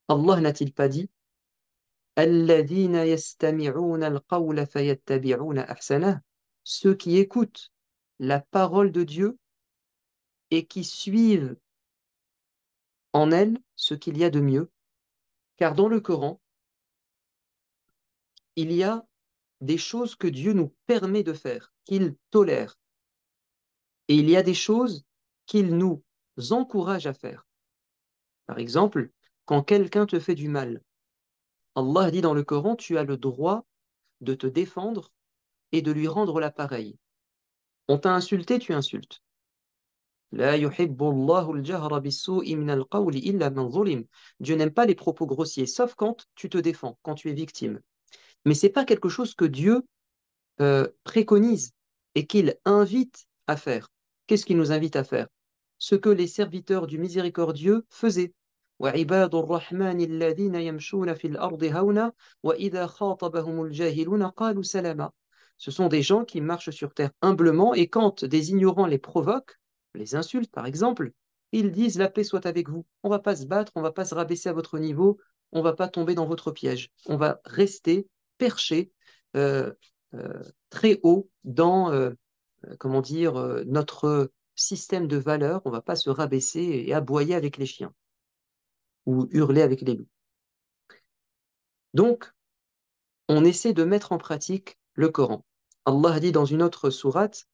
Allah n'a-t-il pas dit, الذين يستمعون القول فيتبعون أحسنه, ceux qui écoutent la parole de Dieu et qui suivent en elle ce qu'il y a de mieux. Car dans le Coran, il y a des choses que Dieu nous permet de faire, qu'il tolère. Et il y a des choses qu'il nous encourage à faire. Par exemple, quand quelqu'un te fait du mal, Allah dit dans le Coran, tu as le droit de te défendre et de lui rendre l'appareil. On t'a insulté, tu insultes. لا يحب الله الجهر بالسوء من القول إلا من ظلم. Dieu n'aime pas les propos grossiers, sauf quand tu te défends, quand tu es victime. Mais ce n'est pas quelque chose que Dieu préconise et qu'il invite à faire. Qu'est-ce qu'il nous invite à faire? Ce que les serviteurs du miséricordieux faisaient. وعباد الرحمن الذين يمشون في الأرض هونا وإذا خاطبهم الجاهلون قالوا سلاما. Ce sont des gens qui marchent sur terre humblement et quand des ignorants les provoquent, les insultent par exemple, ils disent la paix soit avec vous. On ne va pas se battre, on ne va pas se rabaisser à votre niveau, on ne va pas tomber dans votre piège. On va rester perché euh, très haut dans comment dire, notre système de valeurs. On ne va pas se rabaisser et aboyer avec les chiens ou hurler avec les loups. Donc, on essaie de mettre en pratique le Coran. Allah dit dans une autre sourate,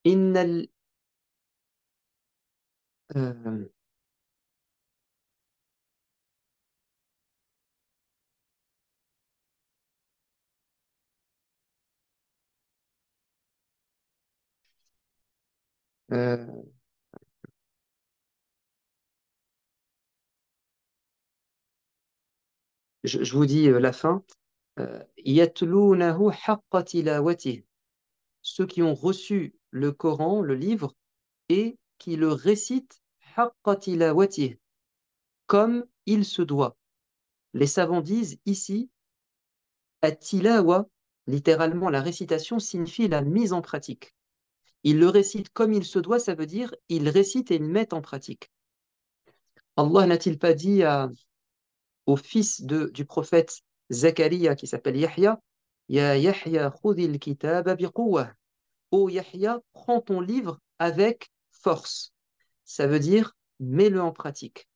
Innal, euh, euh, je vous dis la fin, Yatlunahu haqqa tilawatih, ceux qui ont reçu le Coran, le livre, et qui le récitent haqqa tilawatih, comme il se doit. Les savants disent ici, at-tilawa, littéralement la récitation, signifie la mise en pratique. Ils le récitent comme il se doit, ça veut dire ils récitent et ils mettent en pratique. Allah n'a-t-il pas dit au fils du prophète Zakaria qui s'appelle Yahya, Ya Yahya khudhil kitaba biquwwah. Ô Yahya, prends ton livre avec force. Ça veut dire mets-le en pratique.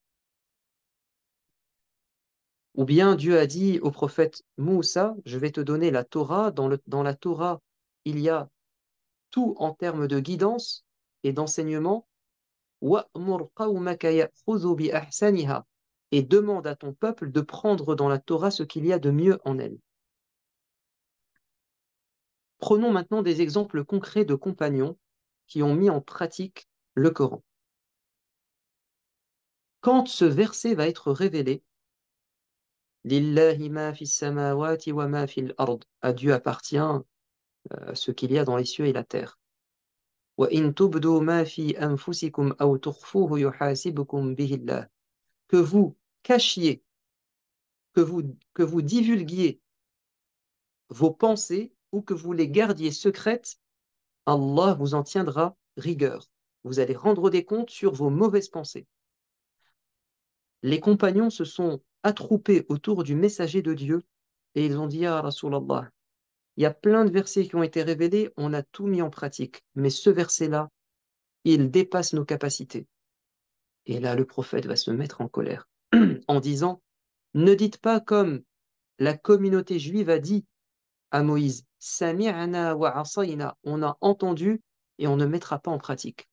Ou bien Dieu a dit au prophète Moussa, je vais te donner la Torah. Dans la Torah, il y a tout en termes de guidance et d'enseignement. وَأْمُرْ قَوْمَكَ يَأْخُذُوا بِأَحْسَنِهَا. Et demande à ton peuple de prendre dans la Torah ce qu'il y a de mieux en elle. Prenons maintenant des exemples concrets de compagnons qui ont mis en pratique le Coran. Quand ce verset va être révélé, Lillahi ma fis samawati wa ma fil ard. À Dieu appartient ce qu'il y a dans les cieux et la terre. Wa in tubdu ma fi anfusikum aw tukhfuhu yuhasibukum bihi Allah. Que vous cachiez, que vous divulguiez vos pensées ou que vous les gardiez secrètes, Allah vous en tiendra rigueur. Vous allez rendre des comptes sur vos mauvaises pensées. Les compagnons se sont attroupés autour du messager de Dieu et ils ont dit à Rasulallah, il y a plein de versets qui ont été révélés, on a tout mis en pratique, mais ce verset-là, il dépasse nos capacités. Et là, le prophète va se mettre en colère en disant, ne dites pas comme la communauté juive a dit à Moïse, Sami'na wa asayna, on a entendu et on ne mettra pas en pratique.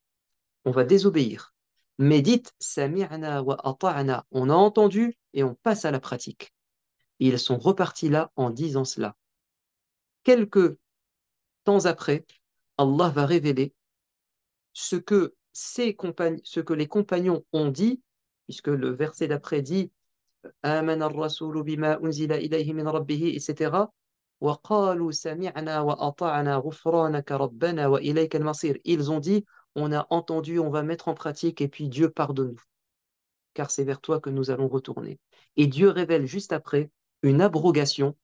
On va désobéir. Mais dites Sami'na wa ata'na, on a entendu et on passe à la pratique. Et ils sont repartis là en disant cela. Quelques temps après, Allah va révéler ce que les compagnons ont dit, puisque le verset d'après dit آمن الرسول بما أنزل إليه من ربه, etc. وقالوا سمعنا وأطعنا غفرانك ربنا وإليك المصير. Ils ont dit, on a entendu, on va mettre en pratique, et puis Dieu pardonne-nous, car c'est vers toi que nous allons retourner. Et Dieu révèle juste après une abrogation.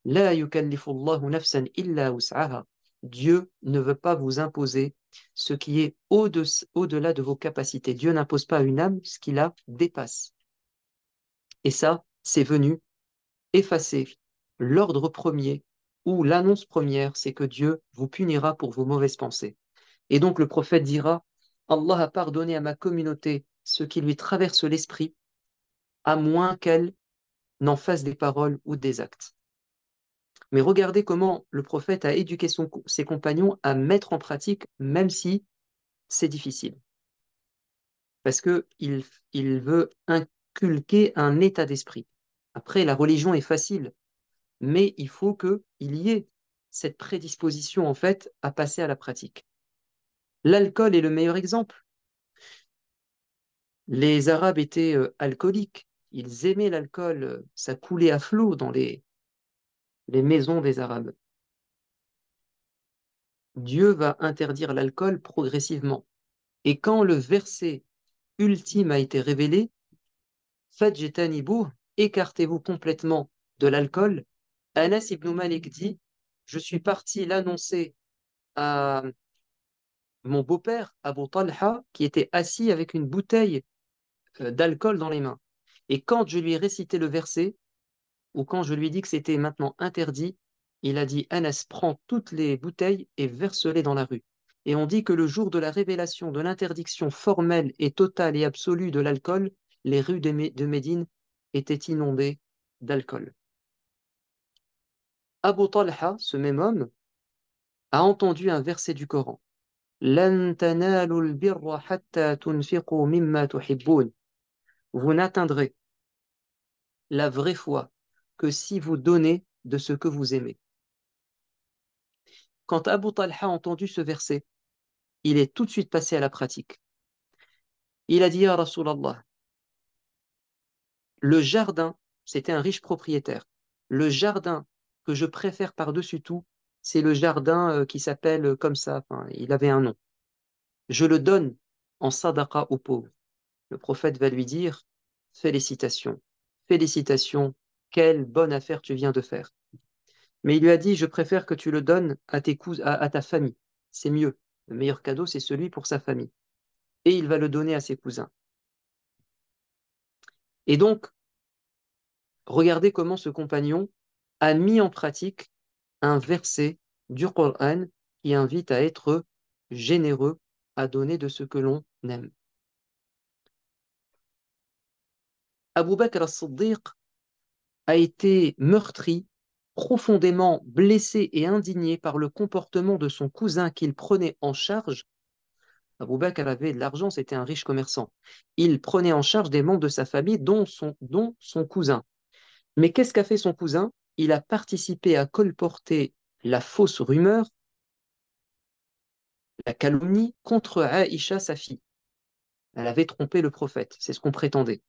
لا يكلف الله نفسا إلا وسعها. Dieu ne veut pas vous imposer ce qui est au-delà de vos capacités. Dieu n'impose pas à une âme ce qui la dépasse. Et ça, c'est venu effacer l'ordre premier ou l'annonce première, c'est que Dieu vous punira pour vos mauvaises pensées. Et donc le prophète dira, Allah a pardonné à ma communauté ce qui lui traverse l'esprit, à moins qu'elle n'en fasse des paroles ou des actes. Mais regardez comment le prophète a éduqué ses compagnons à mettre en pratique, même si c'est difficile. Parce qu'il veut inculquer un état d'esprit. Après, la religion est facile, mais il faut qu'il y ait cette prédisposition, en fait, à passer à la pratique. L'alcool est le meilleur exemple. Les Arabes étaient alcooliques. Ils aimaient l'alcool. Ça coulait à flot dans les maisons des Arabes. Dieu va interdire l'alcool progressivement. Et quand le verset ultime a été révélé, Fajtanibou, écartez-vous complètement de l'alcool. Anas ibn Malik dit, je suis parti l'annoncer à mon beau-père, Abu Talha, qui était assis avec une bouteille d'alcool dans les mains. Et quand je lui ai récité le verset, ou quand je lui ai dit que c'était maintenant interdit, il a dit, Anas, prends toutes les bouteilles et verse-les dans la rue. Et on dit que le jour de la révélation de l'interdiction formelle et totale et absolue de l'alcool, les rues de Médine étaient inondées d'alcool. Abu Talha, ce même homme, a entendu un verset du Coran. لن تنالوا البر حتى تنفقوا مما تحبون. Vous n'atteindrez la vraie foi que si vous donnez de ce que vous aimez. Quand Abu Talha a entendu ce verset, il est tout de suite passé à la pratique. Il a dit à Rasulallah, le jardin, c'était un riche propriétaire, le jardin que je préfère par-dessus tout, c'est le jardin qui s'appelle comme ça, enfin, il avait un nom. Je le donne en sadaqa aux pauvres. Le prophète va lui dire, félicitations, félicitations, quelle bonne affaire tu viens de faire. Mais il lui a dit, je préfère que tu le donnes à ta famille, c'est mieux. Le meilleur cadeau, c'est celui pour sa famille. Et il va le donner à ses cousins. Et donc, regardez comment ce compagnon a mis en pratique un verset du Coran qui invite à être généreux, à donner de ce que l'on aime. Abu Bakr as-Siddiq a été meurtri, profondément blessé et indigné par le comportement de son cousin qu'il prenait en charge. Abu Bakr avait de l'argent, c'était un riche commerçant. Il prenait en charge des membres de sa famille, dont son cousin. Mais qu'est-ce qu'a fait son cousin? Il a participé à colporter la fausse rumeur, la calomnie contre Aïcha, sa fille. Elle avait trompé le prophète, c'est ce qu'on prétendait.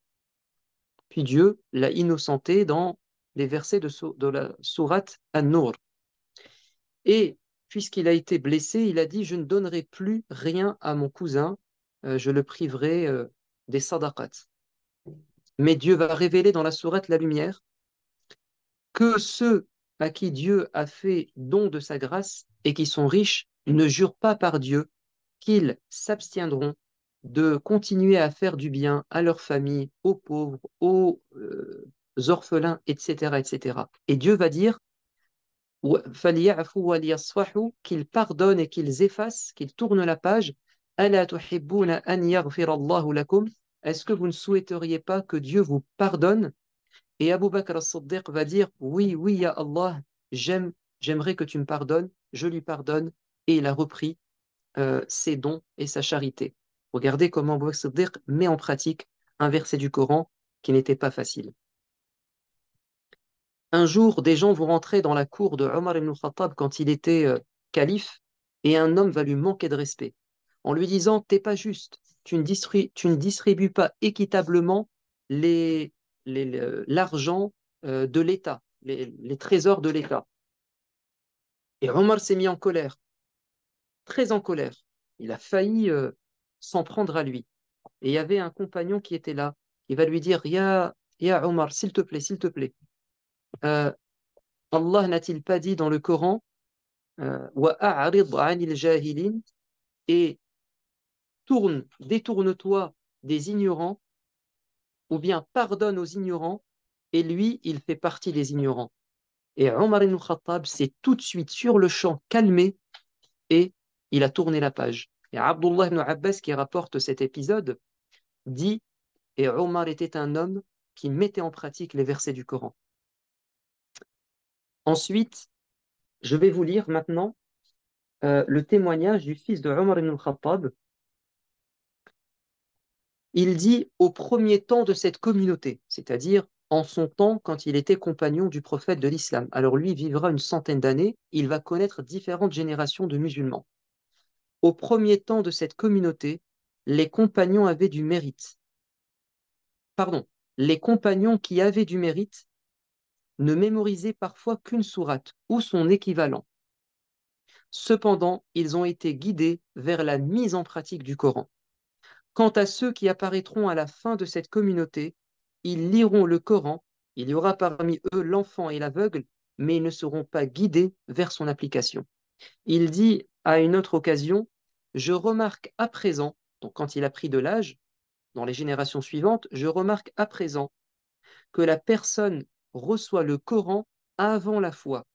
Puis Dieu l'a innocenté dans les versets de la sourate An-Nur. Et puisqu'il a été blessé, il a dit, je ne donnerai plus rien à mon cousin, je le priverai des sadaqat. Mais Dieu va révéler dans la sourate la lumière que ceux à qui Dieu a fait don de sa grâce et qui sont riches ne jurent pas par Dieu qu'ils s'abstiendront de continuer à faire du bien à leur famille, aux pauvres, aux orphelins, etc., etc. Et Dieu va dire qu'ils pardonnent et qu'ils effacent, qu'ils tournent la page. Est-ce que vous ne souhaiteriez pas que Dieu vous pardonne? Et Abu Bakr as-Siddiq va dire, oui, oui, ya Allah, j'aimerais que tu me pardonnes, je lui pardonne, et il a repris ses dons et sa charité. Regardez comment Abu Bakr as-Siddiq met en pratique un verset du Coran qui n'était pas facile. Un jour, des gens vont rentrer dans la cour de Omar ibn Khattab quand il était calife, et un homme va lui manquer de respect, en lui disant, t'es pas juste, tu ne distribues pas équitablement les, l'argent de l'État, les trésors de l'État. Et Omar s'est mis en colère, très en colère. Il a failli s'en prendre à lui. Et il y avait un compagnon qui était là, qui va lui dire, ya Omar, s'il te plaît, euh, Allah n'a-t-il pas dit dans le Coran, وَأَعْرِضْ عَنِ الْجَاهِلِينَ, et détourne-toi des ignorants, ou bien pardonne aux ignorants, et lui, il fait partie des ignorants. Et Omar ibn Khattab s'est tout de suite sur le champ calmé et il a tourné la page. Et Abdullah ibn Abbas, qui rapporte cet épisode, dit, et Omar était un homme qui mettait en pratique les versets du Coran. Ensuite, je vais vous lire maintenant le témoignage du fils de Omar ibn Khattab. Il dit au premier temps de cette communauté, c'est-à-dire en son temps quand il était compagnon du prophète de l'islam. Alors lui vivra une centaine d'années, il va connaître différentes générations de musulmans. Au premier temps de cette communauté, les compagnons avaient du mérite. Pardon, les compagnons qui avaient du mérite ne mémorisaient parfois qu'une sourate ou son équivalent. Cependant, ils ont été guidés vers la mise en pratique du Coran. Quant à ceux qui apparaîtront à la fin de cette communauté, ils liront le Coran, il y aura parmi eux l'enfant et l'aveugle, mais ils ne seront pas guidés vers son application. Il dit à une autre occasion, je remarque à présent, donc quand il a pris de l'âge, dans les générations suivantes, je remarque à présent que la personne reçoit le Coran avant la foi,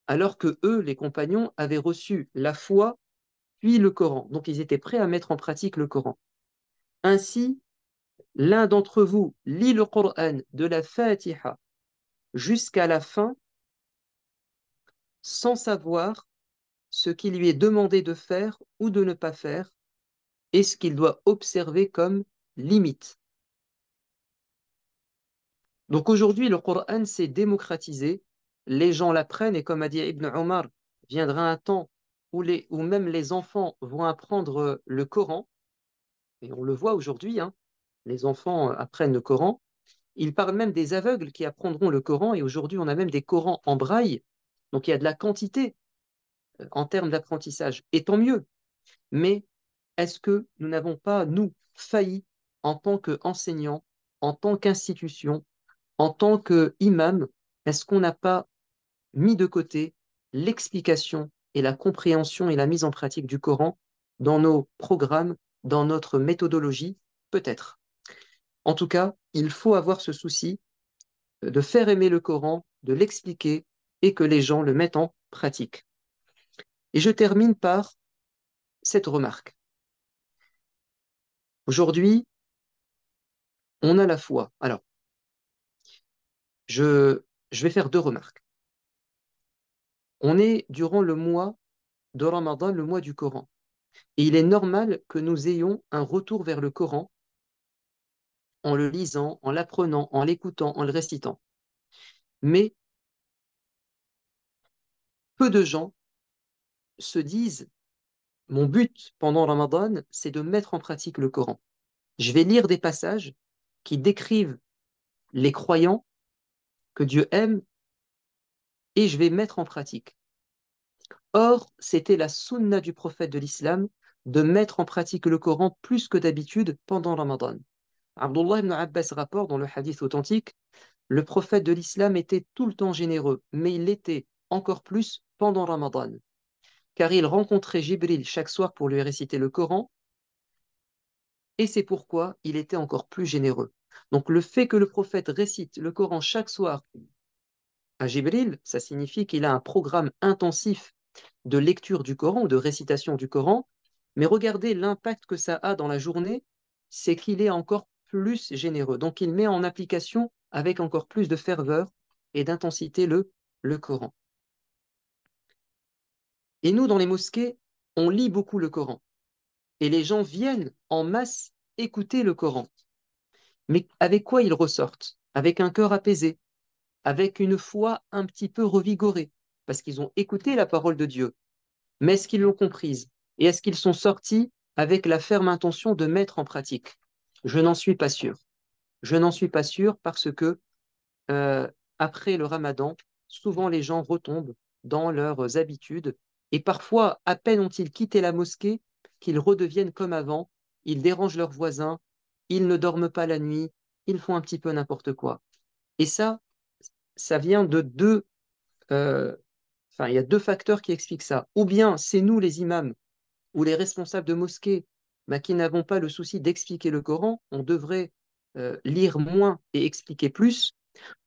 alors que eux, les compagnons, avaient reçu la foi puis le Coran. Donc ils étaient prêts à mettre en pratique le Coran. Ainsi, l'un d'entre vous lit le Coran de la Fatiha jusqu'à la fin sans savoir ce qui lui est demandé de faire ou de ne pas faire et ce qu'il doit observer comme limite. Donc aujourd'hui, le Coran s'est démocratisé, les gens l'apprennent et comme a dit Ibn Omar, viendra un temps où même les enfants vont apprendre le Coran, et on le voit aujourd'hui, hein, les enfants apprennent le Coran. Il parle même des aveugles qui apprendront le Coran, et aujourd'hui on a même des Corans en braille, donc il y a de la quantité en termes d'apprentissage, et tant mieux. Mais est-ce que nous n'avons pas, nous, failli en tant qu'enseignants, en tant qu'institution, en tant qu'imam, est-ce qu'on n'a pas mis de côté l'explication et la compréhension et la mise en pratique du Coran dans nos programmes, dans notre méthodologie, peut-être. En tout cas, il faut avoir ce souci de faire aimer le Coran, de l'expliquer et que les gens le mettent en pratique. Et je termine par cette remarque. Aujourd'hui, on a la foi. Alors, je vais faire deux remarques. On est durant le mois de Ramadan, le mois du Coran. Et il est normal que nous ayons un retour vers le Coran en le lisant, en l'apprenant, en l'écoutant, en le récitant. Mais peu de gens se disent, mon but pendant Ramadan, c'est de mettre en pratique le Coran. Je vais lire des passages qui décrivent les croyants que Dieu aime et je vais mettre en pratique. Or, c'était la sunna du prophète de l'islam de mettre en pratique le Coran plus que d'habitude pendant Ramadan. Abdullah ibn Abbas rapporte dans le hadith authentique, le prophète de l'islam était tout le temps généreux, mais il l'était encore plus pendant Ramadan, car il rencontrait Jibril chaque soir pour lui réciter le Coran, et c'est pourquoi il était encore plus généreux. Donc le fait que le prophète récite le Coran chaque soir à Jibril, ça signifie qu'il a un programme intensif de lecture du Coran, de récitation du Coran, mais regardez l'impact que ça a dans la journée, c'est qu'il est encore plus généreux. Donc il met en application avec encore plus de ferveur et d'intensité le Coran. Et nous, dans les mosquées, on lit beaucoup le Coran. Et les gens viennent en masse écouter le Coran. Mais avec quoi ils ressortent? Avec un cœur apaisé, avec une foi un petit peu revigorée, parce qu'ils ont écouté la parole de Dieu. Mais est-ce qu'ils l'ont comprise? Et est-ce qu'ils sont sortis avec la ferme intention de mettre en pratique? Je n'en suis pas sûr. Je n'en suis pas sûr parce que euh, après le Ramadan, souvent les gens retombent dans leurs habitudes et parfois, à peine ont-ils quitté la mosquée, qu'ils redeviennent comme avant, ils dérangent leurs voisins, ils ne dorment pas la nuit, ils font un petit peu n'importe quoi. Et ça vient de euh, il y a deux facteurs qui expliquent ça. Ou bien c'est nous les imams ou les responsables de mosquées qui n'avons pas le souci d'expliquer le Coran, on devrait lire moins et expliquer plus,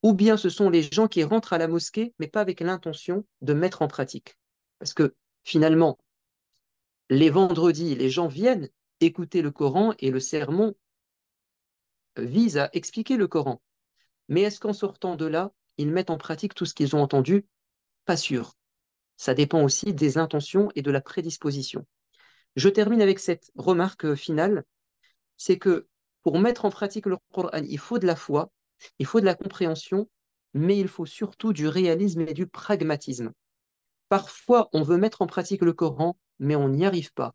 ou bien ce sont les gens qui rentrent à la mosquée, mais pas avec l'intention de mettre en pratique. Parce que finalement, les vendredis, les gens viennent écouter le Coran et le sermon vise à expliquer le Coran. Mais est-ce qu'en sortant de là, ils mettent en pratique tout ce qu'ils ont entendu? Pas sûr. Ça dépend aussi des intentions et de la prédisposition. Je termine avec cette remarque finale, c'est que pour mettre en pratique le Coran, il faut de la foi, il faut de la compréhension, mais il faut surtout du réalisme et du pragmatisme. Parfois, on veut mettre en pratique le Coran, mais on n'y arrive pas.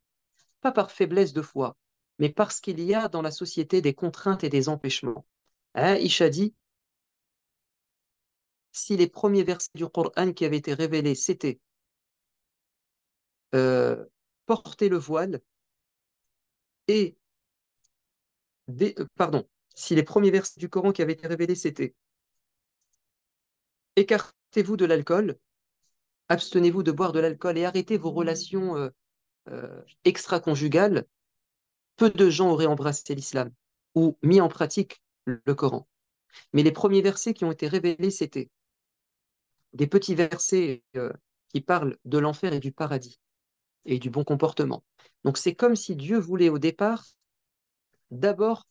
Pas par faiblesse de foi, mais parce qu'il y a dans la société des contraintes et des empêchements. Aïcha dit, si les premiers versets du Coran qui avaient été révélés, c'était euh, porter le voile et pardon, si les premiers versets du Coran qui avaient été révélés, c'était écartez-vous de l'alcool, abstenez-vous de boire de l'alcool et arrêtez vos relations extra-conjugales, peu de gens auraient embrassé l'islam ou mis en pratique le Coran. Mais les premiers versets qui ont été révélés, c'était des petits versets qui parlent de l'enfer et du paradis et du bon comportement. Donc c'est comme si Dieu voulait au départ d'abord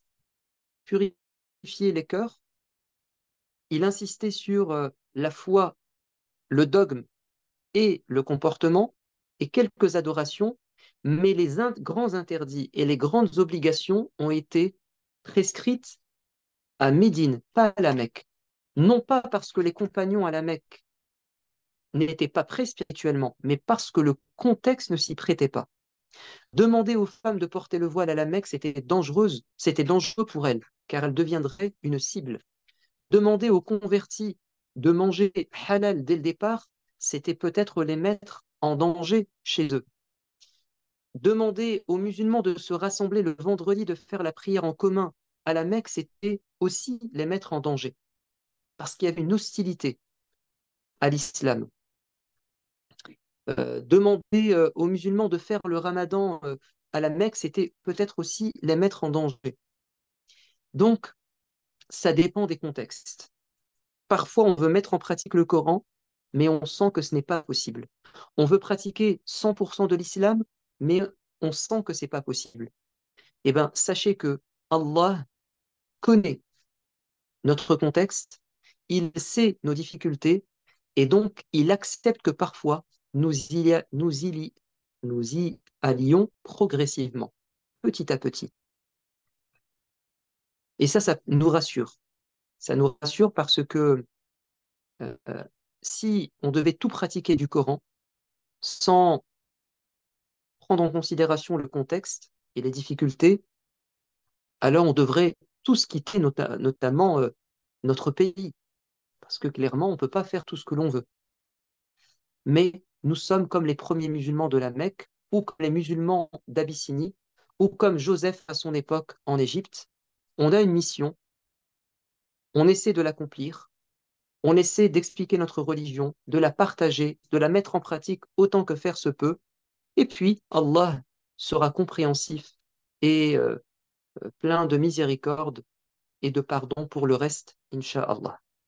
purifier les cœurs. Il insistait sur la foi, le dogme et le comportement et quelques adorations, mais les grands interdits et les grandes obligations ont été prescrites à Médine, pas à la Mecque. Non pas parce que les compagnons à la Mecque n'étaient pas prêts spirituellement, mais parce que le contexte ne s'y prêtait pas. Demander aux femmes de porter le voile à la Mecque, c'était dangereux pour elles, car elles deviendraient une cible. Demander aux convertis de manger halal dès le départ, c'était peut-être les mettre en danger chez eux. Demander aux musulmans de se rassembler le vendredi, de faire la prière en commun à la Mecque, c'était aussi les mettre en danger, parce qu'il y avait une hostilité à l'islam. Demander aux musulmans de faire le ramadan à la Mecque, c'était peut-être aussi les mettre en danger. Donc, ça dépend des contextes. Parfois, on veut mettre en pratique le Coran, mais on sent que ce n'est pas possible. On veut pratiquer 100% de l'islam, mais on sent que ce n'est pas possible. Eh bien, sachez que Allah connaît notre contexte, il sait nos difficultés, et donc il accepte que parfois nous y allions progressivement, petit à petit. Et ça nous rassure. Ça nous rassure parce que euh, si on devait tout pratiquer du Coran sans prendre en considération le contexte et les difficultés, alors on devrait tous quitter notamment notre pays, parce que clairement, on ne peut pas faire tout ce que l'on veut. Mais nous sommes comme les premiers musulmans de la Mecque, ou comme les musulmans d'Abyssinie, ou comme Joseph à son époque en Égypte. On a une mission, on essaie de l'accomplir, on essaie d'expliquer notre religion, de la partager, de la mettre en pratique autant que faire se peut, et puis Allah sera compréhensif et plein de miséricorde et de pardon pour le reste, Inch'Allah.